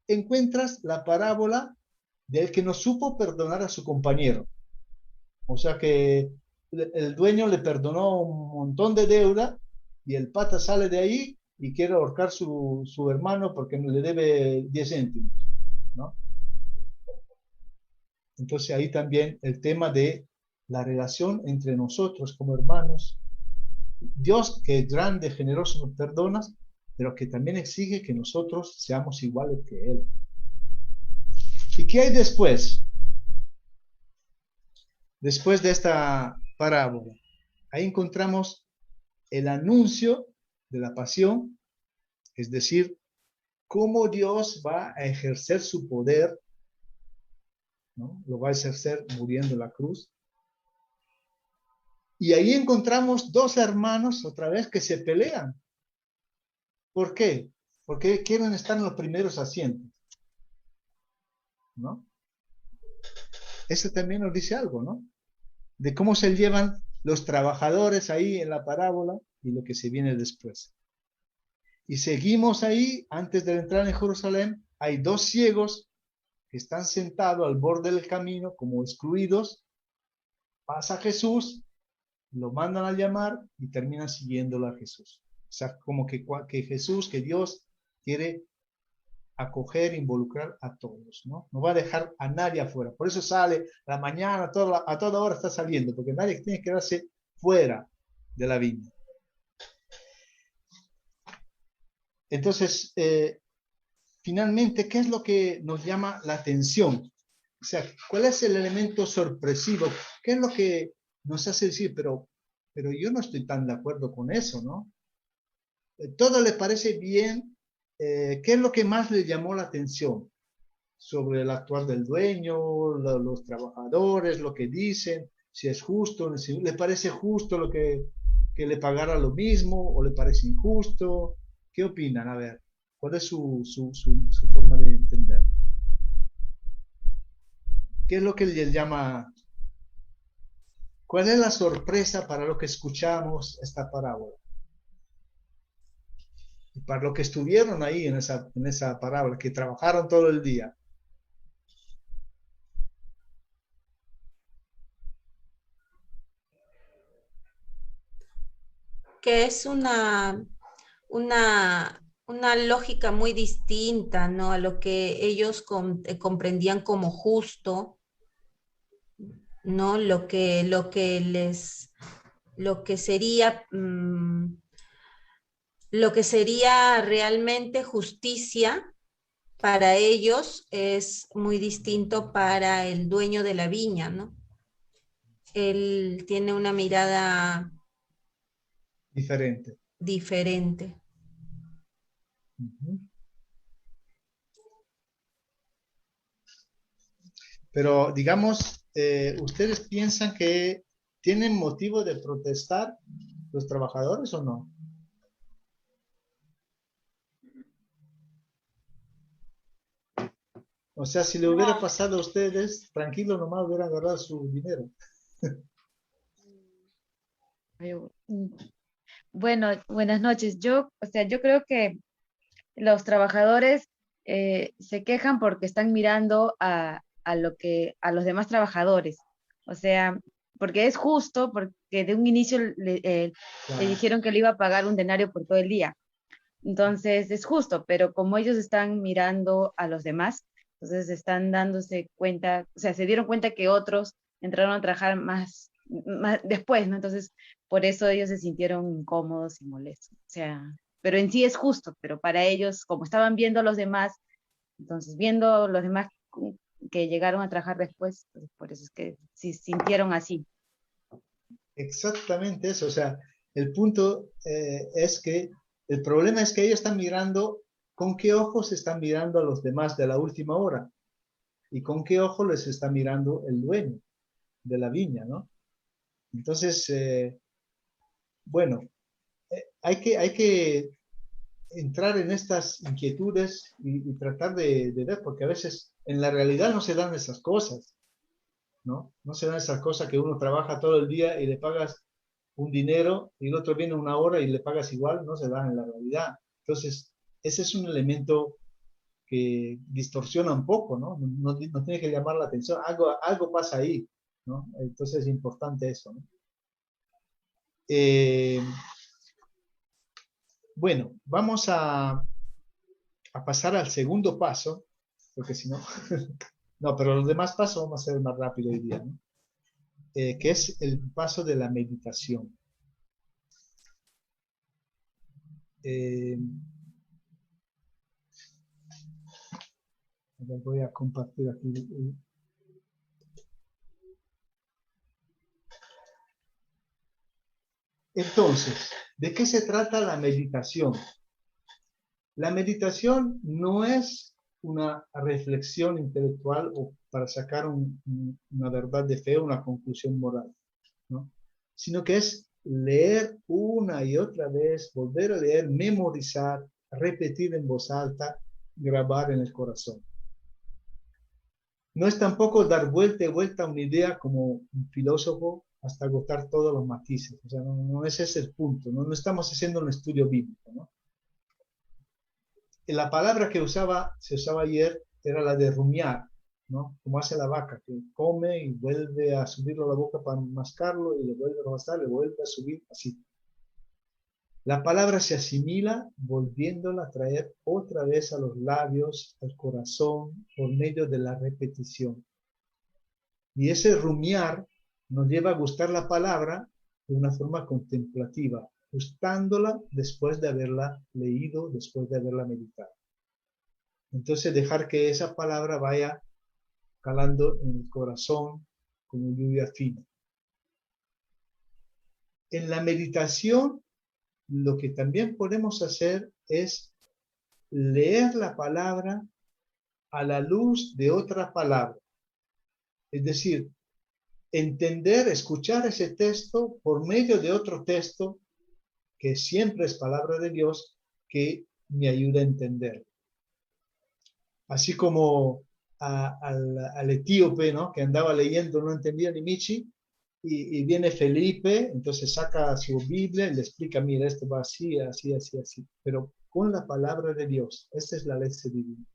encuentras la parábola del que no supo perdonar a su compañero. O sea que el dueño le perdonó un montón de deuda y el pata sale de ahí y quiere ahorcar su hermano porque le debe 10 céntimos, ¿no? Entonces ahí también el tema de la relación entre nosotros como hermanos. Dios, que es grande, generoso, nos perdona, pero que también exige que nosotros seamos iguales que Él. ¿Y qué hay después? después de esta parábola, ahí encontramos el anuncio de la pasión, es decir, cómo Dios va a ejercer su poder, ¿no? Lo va a ejercer muriendo en la cruz. Y ahí encontramos dos hermanos otra vez que se pelean. ¿Por qué? Porque quieren estar en los primeros asientos, ¿no? Eso también nos dice algo, ¿no? De cómo se llevan los trabajadores ahí en la parábola y lo que se viene después. Y seguimos ahí, antes de entrar en Jerusalén, hay dos ciegos que están sentados al borde del camino como excluidos. Pasa Jesús, lo mandan a llamar y terminan siguiéndolo a Jesús. O sea, como que Jesús, que Dios quiere acoger, involucrar a todos, ¿no? No va a dejar a nadie afuera. Por eso sale a la mañana, a toda hora está saliendo, porque nadie tiene que quedarse fuera de la viña. Entonces, finalmente, ¿qué es lo que nos llama la atención? O sea, ¿cuál es el elemento sorpresivo? ¿Qué es lo que nos hace decir, pero yo no estoy tan de acuerdo con eso, ¿no? Todo le parece bien. ¿Qué es lo que más le llamó la atención? Sobre el actuar del dueño, los trabajadores, lo que dicen, si es justo, si le parece justo lo que le pagara lo mismo o le parece injusto. ¿Qué opinan? A ver, ¿cuál es su forma de entender? ¿Qué es lo que les llama? ¿Cuál es la sorpresa para lo que escuchamos esta parábola? Y para los que estuvieron ahí en esa parábola, que trabajaron todo el día. Que es una lógica muy distinta, ¿no? A lo que ellos comprendían como justo, ¿no? Lo que sería realmente justicia para ellos es muy distinto para el dueño de la viña, ¿no? Él tiene una mirada diferente. Uh-huh. Pero digamos, ¿ustedes piensan que tienen motivo de protestar los trabajadores o no? O sea, si le hubiera pasado a ustedes, tranquilo, nomás hubieran agarrado su dinero. Bueno, buenas noches. Yo creo que los trabajadores se quejan porque están mirando a los demás trabajadores. O sea, porque es justo, porque de un inicio le dijeron que le iba a pagar un denario por todo el día. Entonces es justo, pero como ellos están mirando a los demás, entonces están dándose cuenta, o sea, se dieron cuenta que otros entraron a trabajar más después, ¿no? Entonces, por eso ellos se sintieron incómodos y molestos. O sea, pero en sí es justo, pero para ellos, como estaban viendo a los demás, entonces viendo los demás que llegaron a trabajar después, pues por eso es que sí sintieron así. Exactamente eso, o sea, el punto es que el problema es que ellos están mirando con qué ojos están mirando a los demás de la última hora y con qué ojo les está mirando el dueño de la viña, ¿no? Entonces, bueno, hay que entrar en estas inquietudes y tratar de ver, porque a veces en la realidad no se dan esas cosas, ¿no? No se dan esas cosas que uno trabaja todo el día y le pagas un dinero y el otro viene una hora y le pagas igual, no se dan en la realidad. Entonces, ese es un elemento que distorsiona un poco, ¿no? No tiene que llamar la atención, algo pasa ahí, ¿no? Entonces es importante eso, ¿no? Bueno, vamos a pasar al segundo paso, porque si no, no, pero los demás pasos vamos a hacer más rápido hoy día, ¿no? Que es el paso de la meditación. Voy a compartir aquí. Entonces, ¿de qué se trata la meditación? La meditación no es una reflexión intelectual o para sacar una verdad de fe o una conclusión moral, ¿no? Sino que es leer una y otra vez, volver a leer, memorizar, repetir en voz alta, grabar en el corazón. No es tampoco dar vuelta y vuelta a una idea como un filósofo hasta agotar todos los matices. O sea, no es ese el punto. No estamos haciendo un estudio bíblico, ¿no? La palabra que se usaba ayer era la de rumiar, ¿no? Como hace la vaca, que come y vuelve a subirlo a la boca para mascarlo y le vuelve a mascar, le vuelve a subir, así. La palabra se asimila volviéndola a traer otra vez a los labios, al corazón, por medio de la repetición. Y ese rumiar nos lleva a gustar la palabra de una forma contemplativa, gustándola después de haberla leído, después de haberla meditado. Entonces dejar que esa palabra vaya calando en el corazón como lluvia fina. En la meditación, lo que también podemos hacer es leer la palabra a la luz de otra palabra. Es decir, entender, escuchar ese texto por medio de otro texto que siempre es palabra de Dios, que me ayuda a entender. Así como al etíope, ¿no? Que andaba leyendo, no entendía ni michi, y viene Felipe, entonces saca su Biblia y le explica, mira, esto va así, así, así, así, pero con la palabra de Dios. Esta es la lección divina.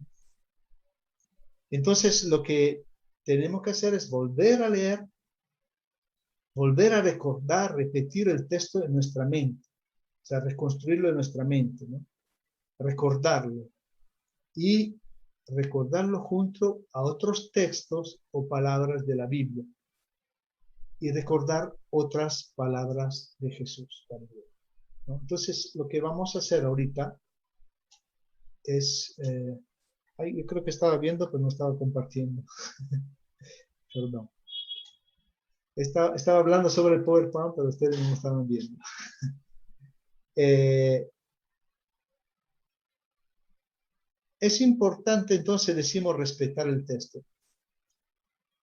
Entonces, lo que tenemos que hacer es volver a leer, volver a recordar, repetir el texto en nuestra mente. O sea, reconstruirlo en nuestra mente, ¿no? Recordarlo. Y recordarlo junto a otros textos o palabras de la Biblia. Y recordar otras palabras de Jesús también, ¿no? Entonces, lo que vamos a hacer ahorita es... yo creo que estaba viendo, pero no estaba compartiendo. Perdón. Estaba hablando sobre el PowerPoint, pero ustedes no me estaban viendo. Es importante, entonces, decimos respetar el texto.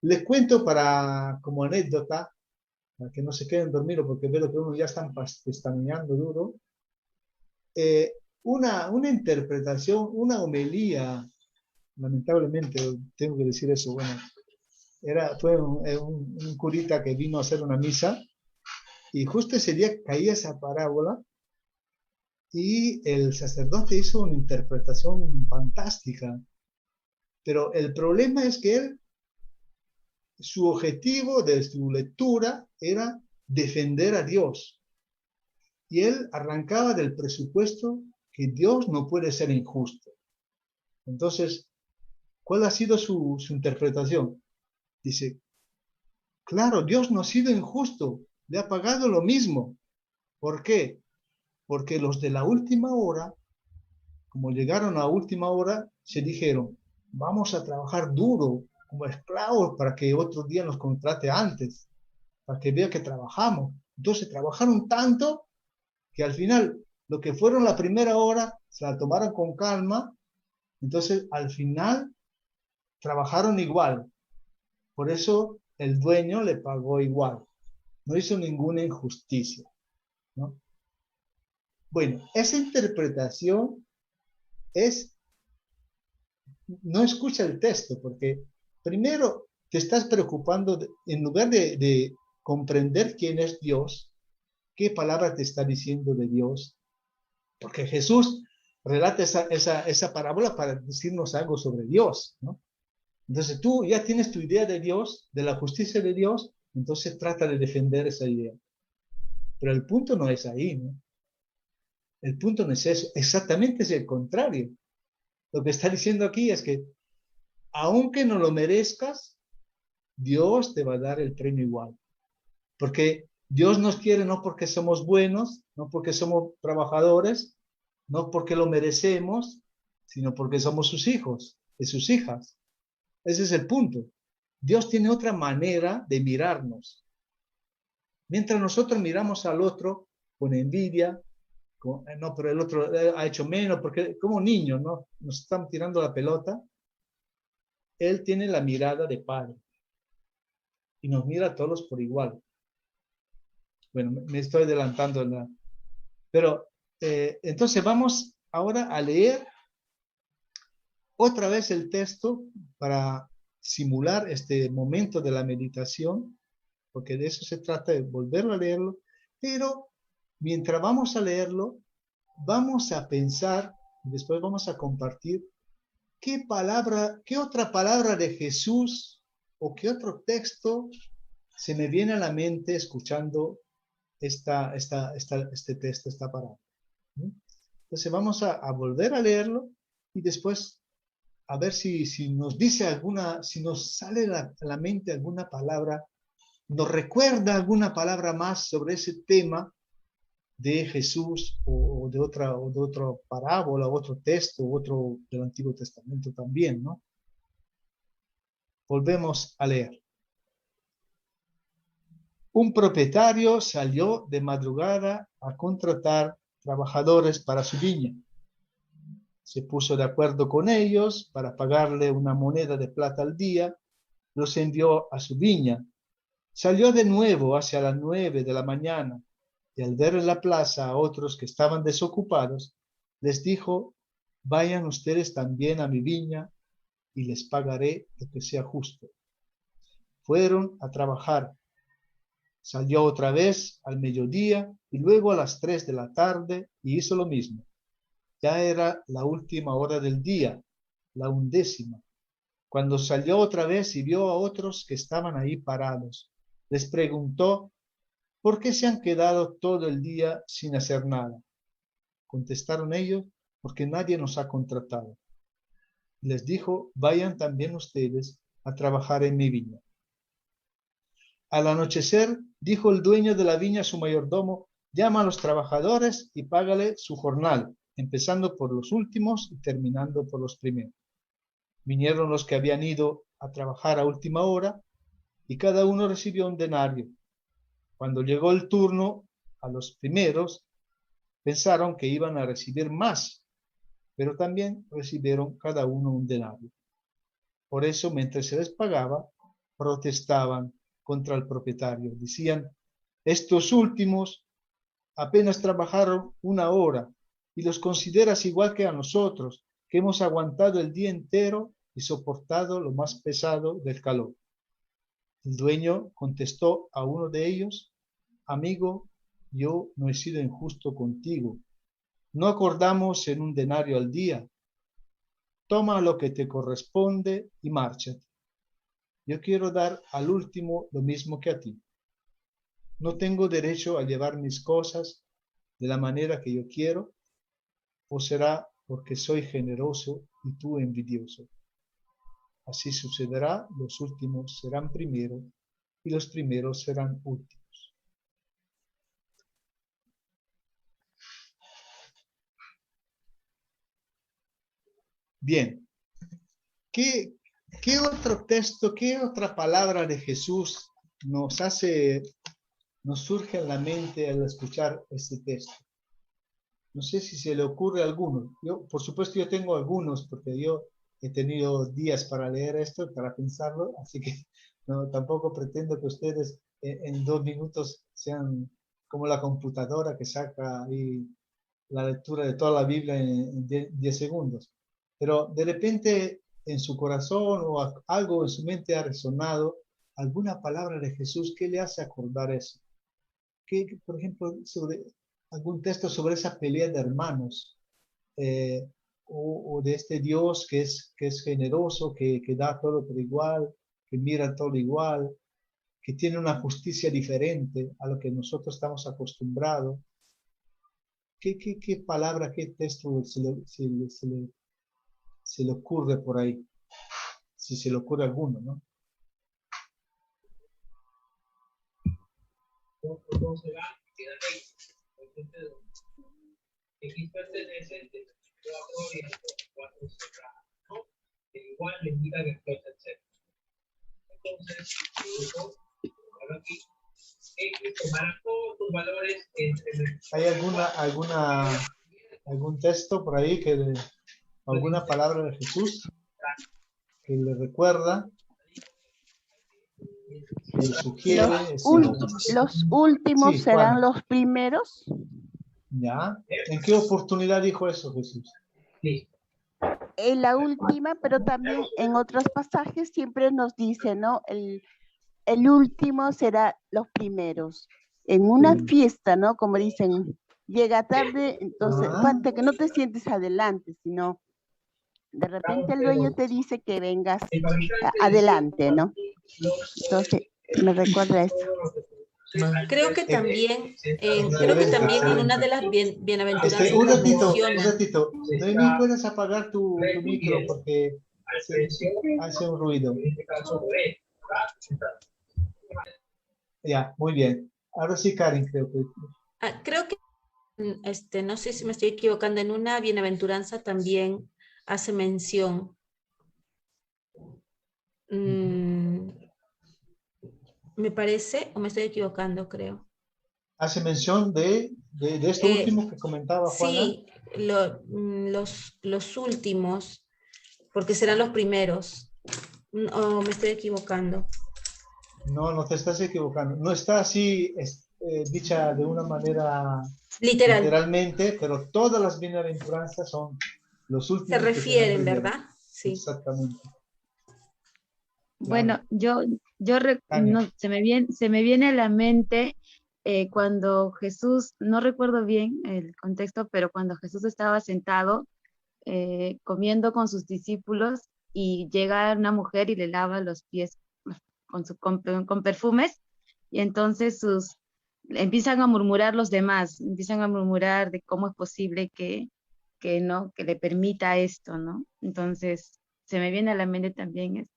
Les cuento como anécdota, para que no se queden dormidos, porque veo que uno ya están pestañeando duro. Una interpretación, una homilía, lamentablemente tengo que decir eso, bueno, fue un curita que vino a hacer una misa, y justo ese día caía esa parábola, y el sacerdote hizo una interpretación fantástica. Pero el problema es que su objetivo de su lectura era defender a Dios. Y él arrancaba del presupuesto que Dios no puede ser injusto. Entonces, ¿cuál ha sido su interpretación? Dice, claro, Dios no ha sido injusto, le ha pagado lo mismo. ¿Por qué? Porque los de la última hora, como llegaron a última hora, se dijeron, vamos a trabajar duro como esclavos para que otro día nos contrate antes, para que vea que trabajamos. Entonces trabajaron tanto que al final, lo que fueron la primera hora, se la tomaron con calma, entonces al final trabajaron igual. Por eso el dueño le pagó igual. No hizo ninguna injusticia, ¿no? Bueno, esa interpretación no escucha el texto, porque primero te estás preocupando, en lugar de comprender quién es Dios, qué palabra te está diciendo de Dios, porque Jesús relata esa parábola para decirnos algo sobre Dios, ¿no? Entonces tú ya tienes tu idea de Dios, de la justicia de Dios, entonces trata de defender esa idea. Pero el punto no es ahí, ¿no? El punto no es eso, exactamente es el contrario. Lo que está diciendo aquí es que, aunque no lo merezcas, Dios te va a dar el premio igual. Porque Dios nos quiere no porque somos buenos, no porque somos trabajadores, no porque lo merecemos, sino porque somos sus hijos y sus hijas. Ese es el punto. Dios tiene otra manera de mirarnos. Mientras nosotros miramos al otro con envidia, no, pero el otro ha hecho menos, porque como niños, ¿no? Nos están tirando la pelota. Él tiene la mirada de padre y nos mira a todos por igual. Bueno, me estoy adelantando. Pero entonces vamos ahora a leer otra vez el texto para simular este momento de la meditación, porque de eso se trata, de volverlo a leerlo, pero mientras vamos a leerlo, vamos a pensar, después vamos a compartir qué otra palabra de Jesús o qué otro texto se me viene a la mente escuchando este texto, esta palabra. Entonces vamos a volver a leerlo y después a ver si nos dice alguna, si nos sale a la mente alguna palabra, nos recuerda alguna palabra más sobre ese tema de Jesús o de otra parábola, otro texto, otro del Antiguo Testamento también, ¿no? Volvemos a leer. Un propietario salió de madrugada a contratar trabajadores para su viña. Se puso de acuerdo con ellos para pagarle una moneda de plata al día, los envió a su viña. Salió de nuevo hacia las 9 de la mañana y al ver en la plaza a otros que estaban desocupados, les dijo: vayan ustedes también a mi viña y les pagaré lo que sea justo. Fueron a trabajar. Salió otra vez al mediodía y luego a las 3 de la tarde y hizo lo mismo. Ya era la última hora del día, la 11ª, cuando salió otra vez y vio a otros que estaban ahí parados. Les preguntó: ¿por qué se han quedado todo el día sin hacer nada? Contestaron ellos: porque nadie nos ha contratado. Les dijo: vayan también ustedes a trabajar en mi viña. Al anochecer, dijo el dueño de la viña a su mayordomo: llama a los trabajadores y págale su jornal, empezando por los últimos y terminando por los primeros. Vinieron los que habían ido a trabajar a última hora y cada uno recibió un denario. Cuando llegó el turno a los primeros, pensaron que iban a recibir más, pero también recibieron cada uno un denario. Por eso, mientras se les pagaba, protestaban contra el propietario. Decían: estos últimos apenas trabajaron una hora y los consideras igual que a nosotros, que hemos aguantado el día entero y soportado lo más pesado del calor. El dueño contestó a uno de ellos: amigo, yo no he sido injusto contigo. No acordamos en un denario al día. Toma lo que te corresponde y márchate. Yo quiero dar al último lo mismo que a ti. ¿No tengo derecho a llevar mis cosas de la manera que yo quiero? ¿O será porque soy generoso y tú envidioso? Así sucederá: los últimos serán primeros y los primeros serán últimos. Bien, ¿qué otro texto, qué otra palabra de Jesús nos surge en la mente al escuchar este texto? No sé si se le ocurre a alguno. Por supuesto, yo tengo algunos porque yo he tenido días para leer esto, para pensarlo, así que no, tampoco pretendo que ustedes en 2 minutos sean como la computadora que saca ahí la lectura de toda la Biblia en 10 segundos. Pero de repente en su corazón o algo en su mente ha resonado alguna palabra de Jesús que le hace acordar eso. Por ejemplo, sobre algún texto sobre esa pelea de hermanos, o de este Dios que es generoso, que da todo por igual, que mira todo igual, que tiene una justicia diferente a lo que nosotros estamos acostumbrados. ¿Qué palabra, qué texto se le ocurre por ahí? Si se le ocurre alguno, ¿no? ¿Cómo será? X pertenece de 4 y 4 cerradas, ¿no? Que igual le indica que explota, etc. Entonces, ahora aquí, tomarán todos tus valores entre ¿Hay algún texto por ahí alguna palabra de Jesús que le recuerda, que le sugiere? Los últimos Sí, serán Juana. los primeros. ¿Ya? ¿En qué oportunidad dijo eso Jesús? En la última, pero también en otros pasajes siempre nos dice, ¿no? El último será los primeros. En una fiesta, ¿no? Como dicen, llega tarde, entonces, falta que no te sientes adelante, sino de repente el dueño te dice que vengas adelante, ¿no? Entonces, me recuerda eso. Creo que también en una de las bienaventuranzas Un ratito, menciona. Noemí, puedes apagar tu micro porque hace un ruido. Ya, muy bien. Ahora sí, Karen, creo que... Creo que, no sé si me estoy equivocando, en una bienaventuranza también hace mención. Me parece, o me estoy equivocando, creo. Hace mención de esto último que comentaba Juana. Sí, los últimos, porque serán los primeros. ¿O me estoy equivocando? No, no te estás equivocando. No está así dicha de una manera literalmente, pero todas las bienaventuranzas son los últimos. Se refieren, ¿verdad? Sí. Exactamente. Bueno, se me viene a la mente cuando Jesús, no recuerdo bien el contexto, pero cuando Jesús estaba sentado comiendo con sus discípulos y llega una mujer y le lava los pies con perfumes, y entonces empiezan a murmurar los demás, empiezan a murmurar de cómo es posible que le permita esto, ¿no? Entonces se me viene a la mente también esto.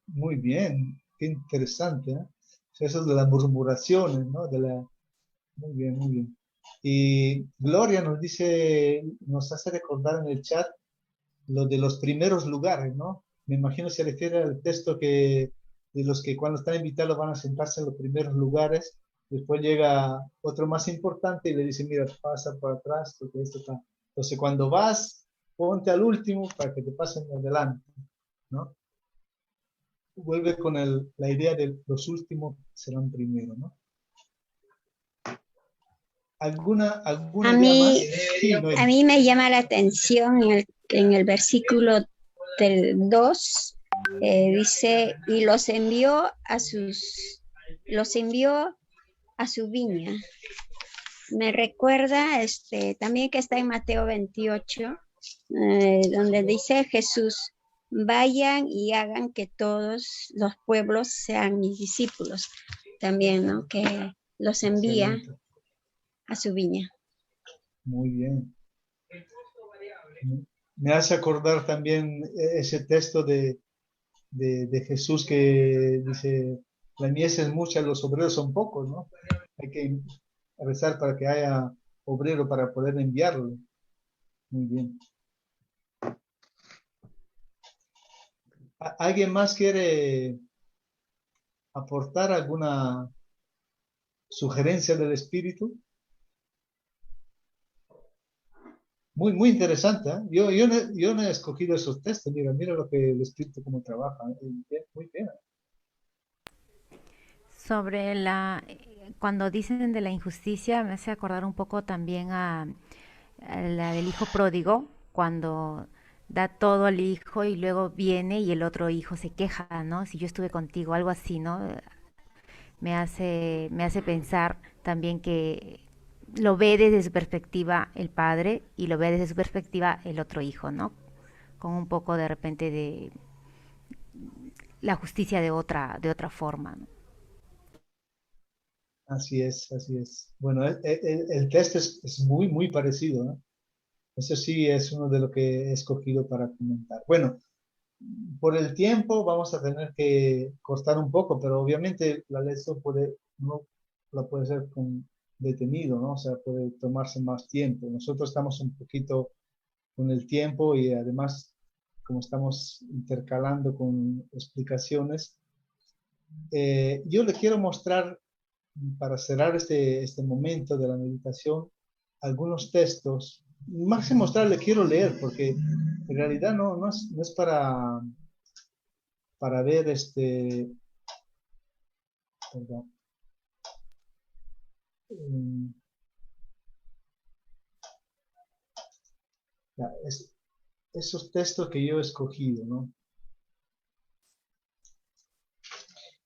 Muy bien, qué interesante, ¿eh? Eso de las murmuraciones, ¿no? Muy bien, muy bien. Y Gloria nos hace recordar en el chat lo de los primeros lugares, ¿no? Me imagino se refiere al texto de los que cuando están invitados van a sentarse en los primeros lugares, después llega otro más importante y le dice, mira, pasa por atrás, porque esto está. Entonces cuando vas, ponte al último para que te pasen adelante, ¿no? Vuelve con la idea de los últimos serán primero, ¿no? ¿Alguna A idea mí, más? Sí, a mí me llama la atención en el versículo del 2, dice, y los envió a su viña. Me recuerda también que está en Mateo 28, donde dice Jesús, vayan y hagan que todos los pueblos sean mis discípulos. También, ¿no? Que los envía a su viña. Muy bien. Me hace acordar también ese texto de Jesús que dice, la mies es mucha, los obreros son pocos, ¿no? Hay que rezar para que haya obrero para poder enviarlo. Muy bien. ¿Alguien más quiere aportar alguna sugerencia del Espíritu? Muy, muy interesante, ¿eh? Yo no he escogido esos textos. Mira lo que el Espíritu cómo trabaja. Muy bien. Sobre cuando dicen de la injusticia, me hace acordar un poco también a la del hijo pródigo, cuando da todo al hijo y luego viene y el otro hijo se queja, ¿no? Si yo estuve contigo, algo así, ¿no? Me hace pensar también que lo ve desde su perspectiva el padre y lo ve desde su perspectiva el otro hijo, ¿no? Con un poco de repente de la justicia de otra forma, ¿no? Así es, así es. Bueno, el texto es muy, muy parecido, ¿no? Eso sí es uno de lo que he escogido para comentar. Bueno, por el tiempo vamos a tener que cortar un poco, pero obviamente la lección no la puede ser detenido, ¿no? O sea, puede tomarse más tiempo. Nosotros estamos un poquito con el tiempo y además, como estamos intercalando con explicaciones, Yo le quiero mostrar, para cerrar este momento de la meditación, algunos textos. Más que mostrarle, quiero leer, porque en realidad no es para ver perdón. Ya, esos textos que yo he escogido, ¿no?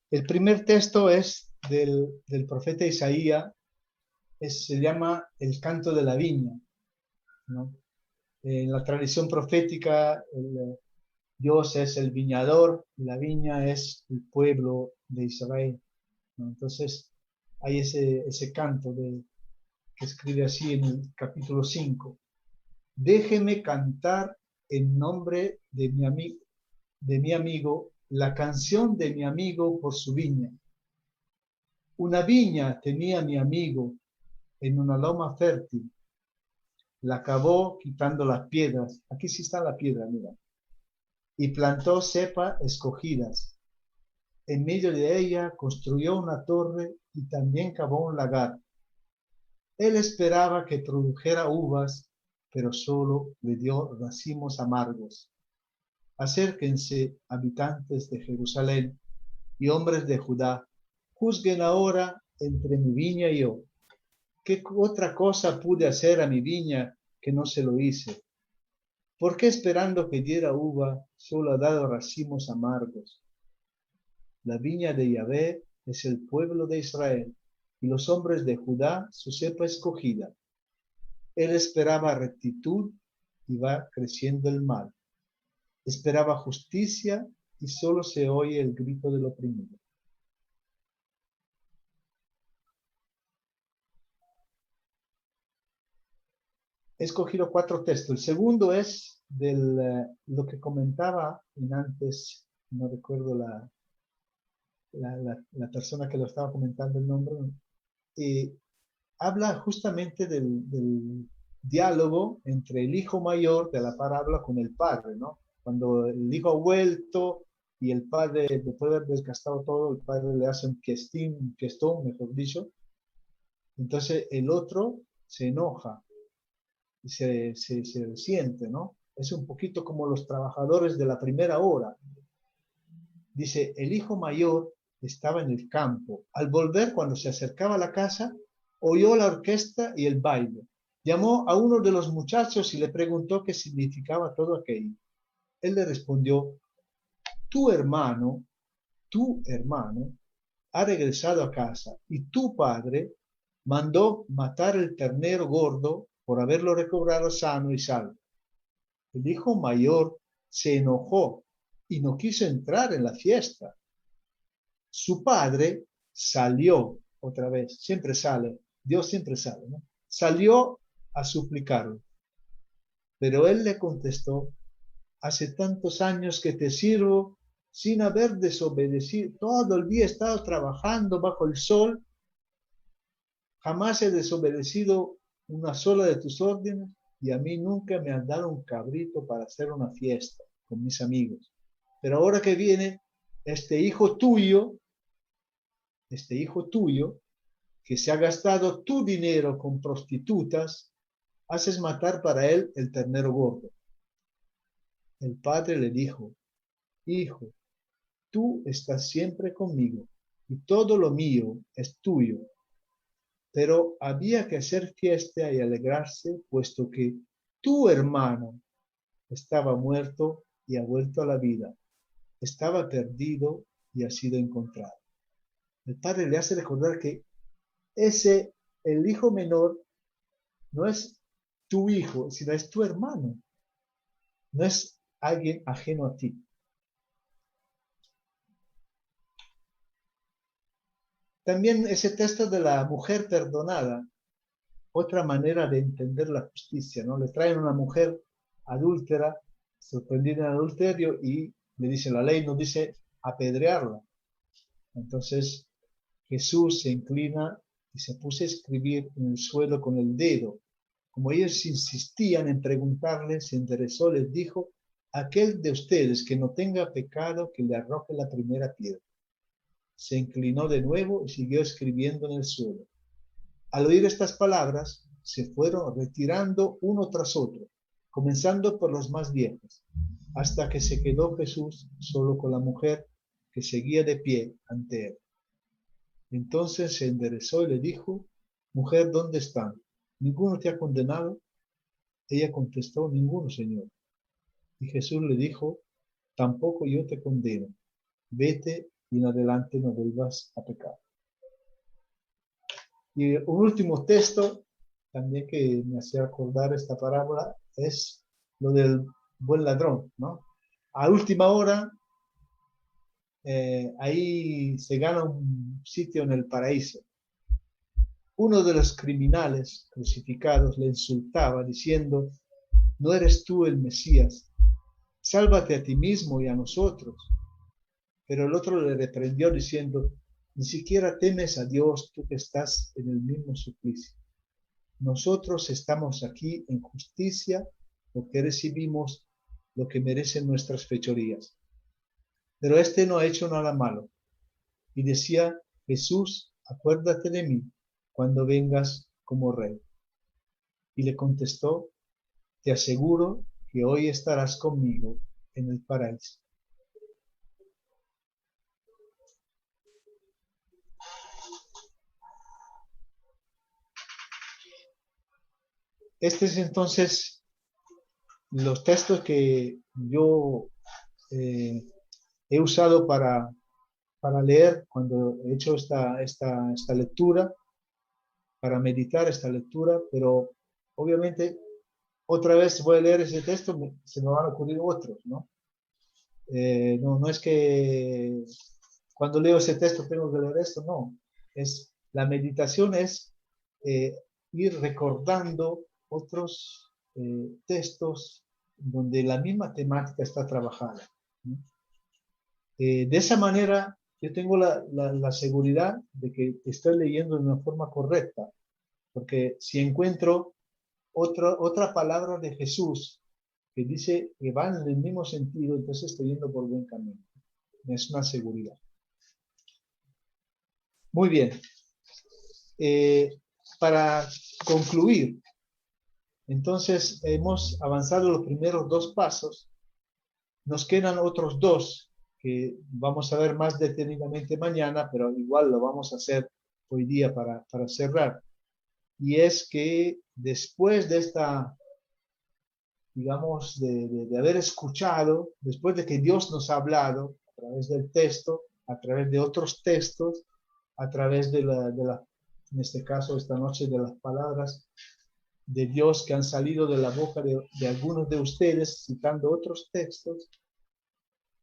El primer texto es del profeta Isaías, se llama El canto de la viña, ¿no? En la tradición profética, Dios es el viñador, y la viña es el pueblo de Israel, ¿no? Entonces, hay ese canto que escribe así en el capítulo 5. Déjeme cantar en nombre de mi amigo, la canción de mi amigo por su viña. Una viña tenía mi amigo en una loma fértil. La cavó quitando las piedras. Aquí sí está la piedra, mira. Y plantó cepas escogidas. En medio de ella construyó una torre y también cavó un lagar. Él esperaba que produjera uvas, pero solo le dio racimos amargos. Acérquense, habitantes de Jerusalén y hombres de Judá, juzguen ahora entre mi viña y yo. ¿Qué otra cosa pude hacer a mi viña que no se lo hice? ¿Por qué esperando que diera uva, solo ha dado racimos amargos? La viña de Yahvé es el pueblo de Israel, y los hombres de Judá su cepa escogida. Él esperaba rectitud y va creciendo el mal. Esperaba justicia y solo se oye el grito del oprimido. He escogido 4 textos. El segundo es lo que comentaba antes, no recuerdo la persona que lo estaba comentando el nombre, habla justamente del diálogo entre el hijo mayor de la parábola con el padre, ¿no? Cuando el hijo ha vuelto y el padre, después de haber desgastado todo, el padre le hace un fiestón, mejor dicho. Entonces el otro se enoja y se resiente, ¿no? Es un poquito como los trabajadores de la primera hora. Dice, el hijo mayor estaba en el campo. Al volver, cuando se acercaba a la casa, oyó la orquesta y el baile. Llamó a uno de los muchachos y le preguntó qué significaba todo aquello. Él le respondió, tu hermano ha regresado a casa y tu padre mandó matar el ternero gordo por haberlo recobrado sano y salvo. El hijo mayor se enojó y no quiso entrar en la fiesta. Su padre salió otra vez, siempre sale, Dios siempre sale, ¿no? Salió a suplicarlo. Pero él le contestó, hace tantos años que te sirvo sin haber desobedecido, todo el día he estado trabajando bajo el sol, jamás he desobedecido una sola de tus órdenes y a mí nunca me han dado un cabrito para hacer una fiesta con mis amigos. Pero ahora que viene este hijo tuyo, que se ha gastado tu dinero con prostitutas, haces matar para él el ternero gordo. El padre le dijo, hijo, tú estás siempre conmigo y todo lo mío es tuyo. Pero había que hacer fiesta y alegrarse, puesto que tu hermano estaba muerto y ha vuelto a la vida. Estaba perdido y ha sido encontrado. El padre le hace recordar que el hijo menor, no es tu hijo, sino es tu hermano. No es alguien ajeno a ti. También ese texto de la mujer perdonada, otra manera de entender la justicia, ¿no? Le traen una mujer adúltera, sorprendida en adulterio, y le dice, la ley nos dice apedrearla. Entonces Jesús se inclina y se puso a escribir en el suelo con el dedo. Como ellos insistían en preguntarle, se enderezó, les dijo, aquel de ustedes que no tenga pecado, que le arroje la primera piedra. se inclinó de nuevo y siguió escribiendo en el suelo. Al oír estas palabras, se fueron retirando uno tras otro, comenzando por los más viejos, hasta que se quedó Jesús solo con la mujer que seguía de pie ante él. Entonces se enderezó y le dijo: Mujer, ¿dónde están? ¿Ninguno te ha condenado? Ella contestó: Ninguno, Señor. Y Jesús le dijo: Tampoco yo te condeno. Vete y en adelante no vuelvas a pecar. Y un último texto también que me hacía acordar esta parábola es lo del buen ladrón, ¿no? A última hora, ahí se gana un sitio en el paraíso. Uno de los criminales crucificados le insultaba diciendo: ¿No eres tú el Mesías? Sálvate a ti mismo y a nosotros. Pero el otro le reprendió diciendo: Ni siquiera temes a Dios, tú que estás en el mismo suplicio. Nosotros estamos aquí en justicia porque recibimos lo que merecen nuestras fechorías. Pero este no ha hecho nada malo. Y decía: Jesús, acuérdate de mí cuando vengas como rey. Y le contestó: Te aseguro que hoy estarás conmigo en el paraíso. Este es entonces los textos que yo he usado para leer cuando he hecho esta lectura, para meditar esta lectura, pero obviamente otra vez voy a leer ese texto, se me van a ocurrir otros, ¿no? No es que cuando leo ese texto tengo que leer esto, no. La meditación es ir recordando otros textos donde la misma temática está trabajada, ¿no? De esa manera yo tengo la seguridad de que estoy leyendo de una forma correcta, porque si encuentro otra palabra de Jesús que dice que van en el mismo sentido, entonces estoy yendo por buen camino. Es una seguridad. Muy bien. Para concluir, entonces hemos avanzado los primeros 2 pasos. Nos quedan otros 2 que vamos a ver más detenidamente mañana, pero igual lo vamos a hacer hoy día para cerrar. Y es que después de esta, digamos, de haber escuchado, después de que Dios nos ha hablado a través del texto, a través de otros textos, a través de en este caso esta noche, de las palabras de Dios que han salido de la boca de algunos de ustedes, citando otros textos.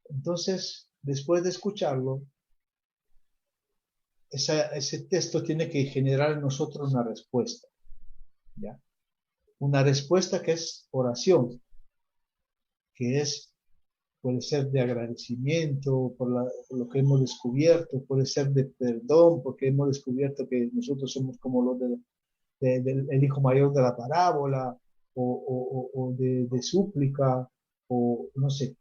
Entonces, después de escucharlo, ese texto tiene que generar en nosotros una respuesta, ¿ya? Una respuesta que es oración, que puede ser de agradecimiento por lo que hemos descubierto, puede ser de perdón porque hemos descubierto que nosotros somos como los del hijo mayor de la parábola, o de súplica, o no sé,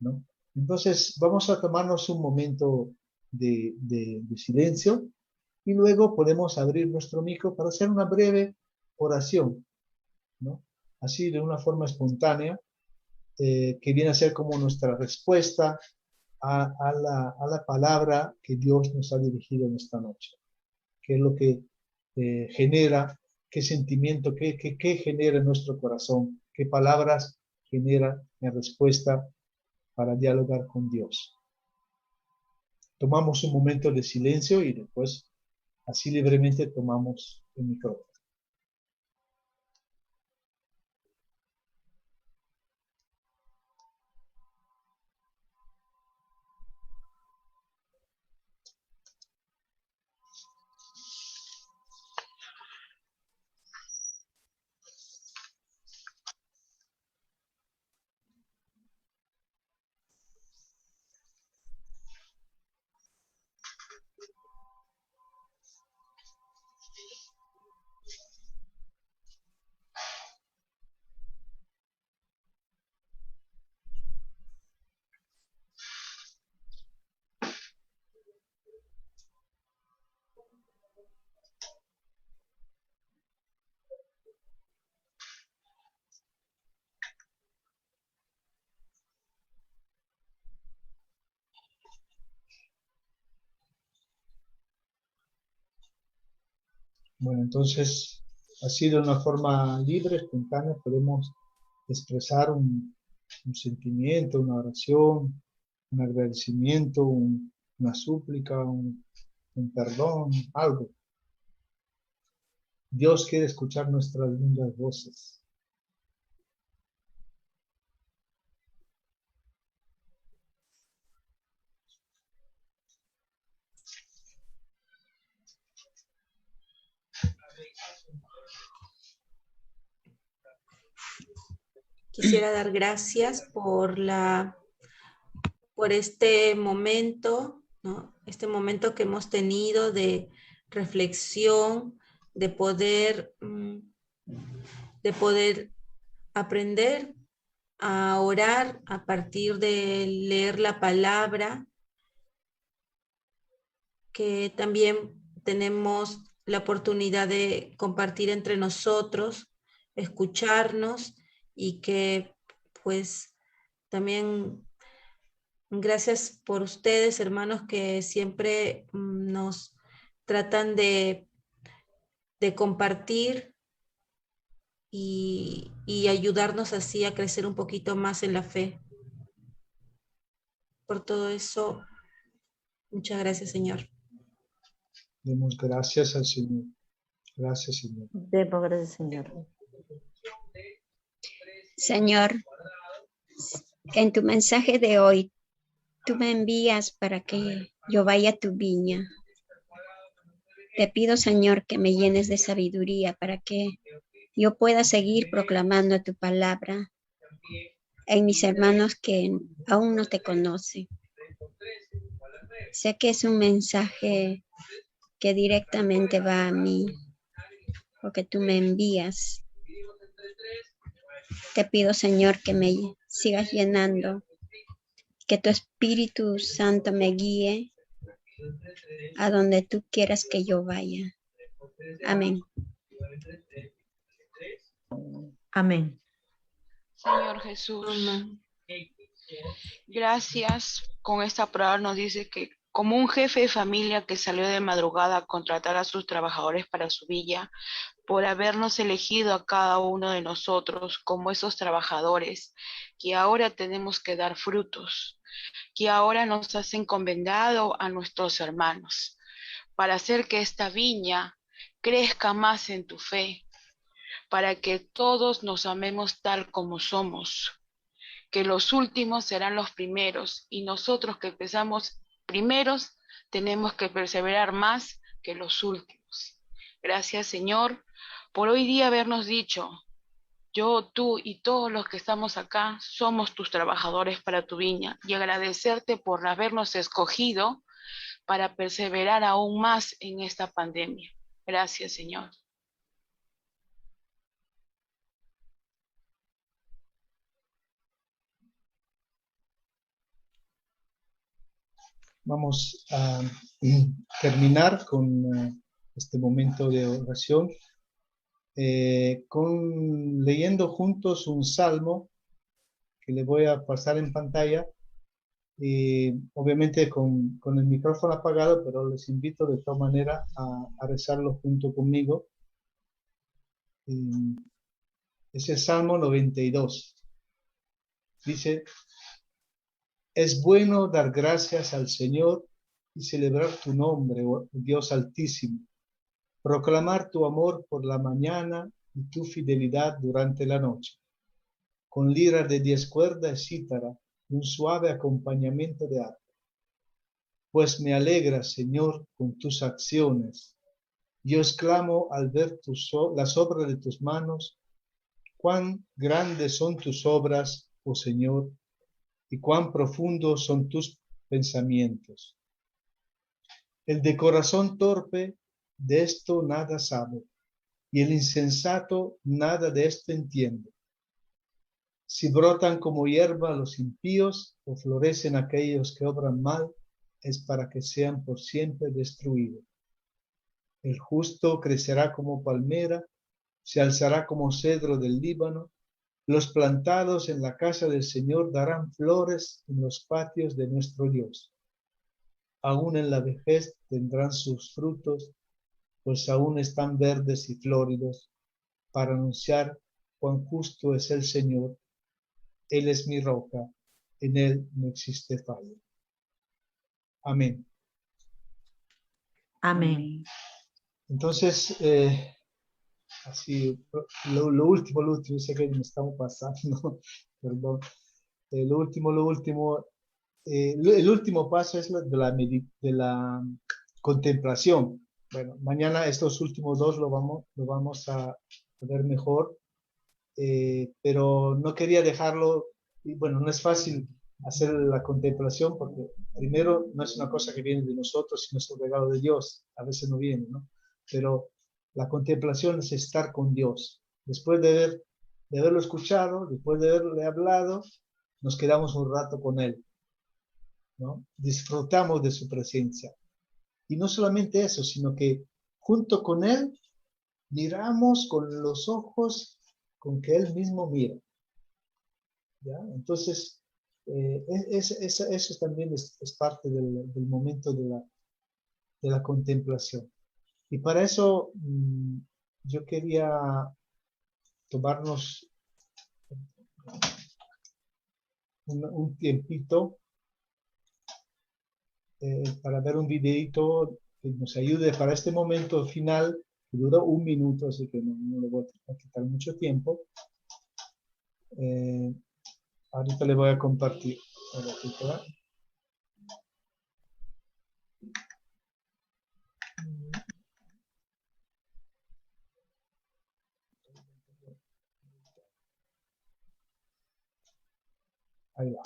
¿no? Entonces vamos a tomarnos un momento de silencio y luego podemos abrir nuestro micro para hacer una breve oración, ¿no? Así de una forma espontánea, que viene a ser como nuestra respuesta a la palabra que Dios nos ha dirigido en esta noche. ¿Qué es lo que genera? ¿Qué sentimiento? ¿Qué genera en nuestro corazón? ¿Qué palabras genera en respuesta para dialogar con Dios? Tomamos un momento de silencio y después así libremente tomamos el micrófono. Bueno, entonces, así de una forma libre, espontánea, podemos expresar un sentimiento, una oración, un agradecimiento, una súplica, un perdón, algo. Dios quiere escuchar nuestras lindas voces. Quisiera dar gracias por este momento, ¿no? Este momento que hemos tenido de reflexión, de poder aprender a orar a partir de leer la palabra, que también tenemos la oportunidad de compartir entre nosotros, escucharnos, y que pues también gracias por ustedes, hermanos, que siempre nos tratan de compartir y ayudarnos así a crecer un poquito más en la fe. Por todo eso, muchas gracias, Señor. Demos gracias al Señor. Gracias, Señor. Demos gracias, Señor. Señor, en tu mensaje de hoy, tú me envías para que yo vaya a tu viña. Te pido, Señor, que me llenes de sabiduría para que yo pueda seguir proclamando tu palabra en mis hermanos que aún no te conocen. Sé que es un mensaje que directamente va a mí, porque tú me envías. Te pido, Señor, que me sigas llenando, que tu Espíritu Santo me guíe a donde tú quieras que yo vaya. Amén. Amén. Señor Jesús, gracias. Con esta palabra nos dice que como un jefe de familia que salió de madrugada a contratar a sus trabajadores para su villa, por habernos elegido a cada uno de nosotros como esos trabajadores que ahora tenemos que dar frutos, que ahora nos has encomendado a nuestros hermanos, para hacer que esta viña crezca más en tu fe, para que todos nos amemos tal como somos, que los últimos serán los primeros, y nosotros que empezamos primeros tenemos que perseverar más que los últimos. Gracias, Señor, por hoy día habernos dicho: yo, tú y todos los que estamos acá somos tus trabajadores para tu viña, y agradecerte por habernos escogido para perseverar aún más en esta pandemia. Gracias, Señor. Vamos a terminar con este momento de oración, leyendo juntos un salmo que le voy a pasar en pantalla, obviamente con el micrófono apagado, pero les invito de todas maneras a rezarlo junto conmigo. Es el Salmo 92. Dice: es bueno dar gracias al Señor y celebrar tu nombre, oh Dios Altísimo, proclamar tu amor por la mañana y tu fidelidad durante la noche, con lira de 10 cuerdas y cítara, un suave acompañamiento de arpa. Pues me alegra, Señor, con tus acciones. Yo exclamo al ver las obras de tus manos: cuán grandes son tus obras, oh Señor, y cuán profundos son tus pensamientos. El de corazón torpe de esto nada sabe, y el insensato nada de esto entiende. Si brotan como hierba los impíos, o florecen aquellos que obran mal, es para que sean por siempre destruidos. El justo crecerá como palmera, se alzará como cedro del Líbano. Los plantados en la casa del Señor darán flores en los patios de nuestro Dios. Aún en la vejez tendrán sus frutos, pues aún están verdes y floridos, para anunciar cuán justo es el Señor. Él es mi roca, en Él no existe fallo. Amén. Amén. Entonces, así, lo último, sé que me estamos pasando, perdón. El último paso es de la contemplación. Bueno, mañana estos últimos dos lo vamos a ver mejor, pero no quería dejarlo, y bueno, no es fácil hacer la contemplación porque primero no es una cosa que viene de nosotros, sino es un regalo de Dios, a veces no viene, ¿no? Pero la contemplación es estar con Dios. Después de haberlo escuchado, después de haberle hablado, nos quedamos un rato con Él, ¿no? Disfrutamos de su presencia. Y no solamente eso, sino que junto con Él miramos con los ojos con que Él mismo mira. ¿Ya? Entonces, eso también es parte del momento de la contemplación. Y para eso yo quería tomarnos un tiempito para ver un videito que nos ayude para este momento final, que duró 1 minuto, así que no le voy a quitar mucho tiempo. Ahorita le voy a compartir. Ahí va.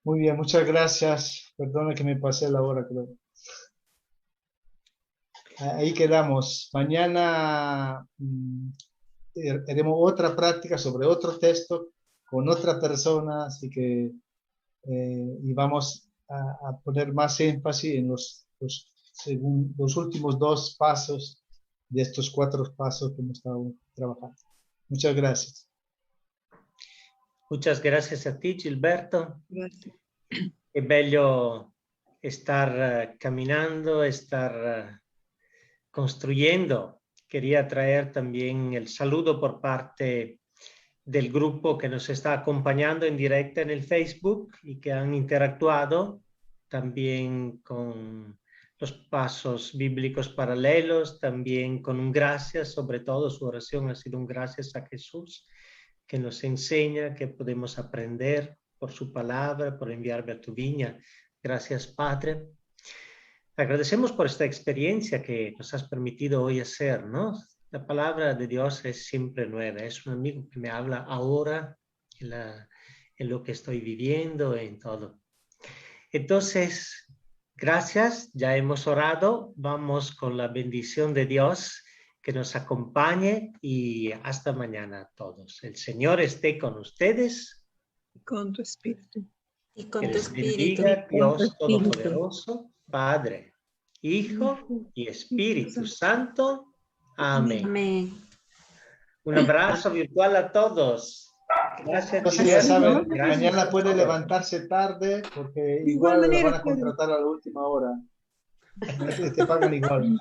Muy bien, muchas gracias. Perdona que me pasé la hora, creo. Ahí quedamos. Mañana haremos otra práctica sobre otro texto con otra persona, así que y vamos a poner más énfasis en los últimos 2 pasos de estos 4 pasos que hemos estado trabajando. Muchas gracias. Muchas gracias a ti, Gilberto. Gracias. È bello estar caminando, estar construyendo. Quería traer también el saludo por parte del grupo que nos está acompañando en directo en el Facebook y que han interactuado también con los pasos bíblicos paralelos, también con un gracias, sobre todo su oración ha sido un gracias a Jesús, que nos enseña que podemos aprender por su palabra, por enviarme a tu viña. Gracias, Padre. Agradecemos por esta experiencia que nos has permitido hoy hacer, ¿no? La palabra de Dios es siempre nueva. Es un amigo que me habla ahora en lo que estoy viviendo, en todo. Entonces, gracias. Ya hemos orado. Vamos con la bendición de Dios que nos acompañe y hasta mañana a todos. El Señor esté con ustedes. Con tu espíritu. Y con Que tu les espíritu. bendiga Dios Con tu espíritu. Todopoderoso, Padre, Hijo y Espíritu Santo. Amén. Amén. Un abrazo virtual a todos. Gracias. Entonces ya saben, Gracias mañana a puede todos. levantarse tarde porque De igual igual lo manera, van a contratar a la última hora. Te pagan igual.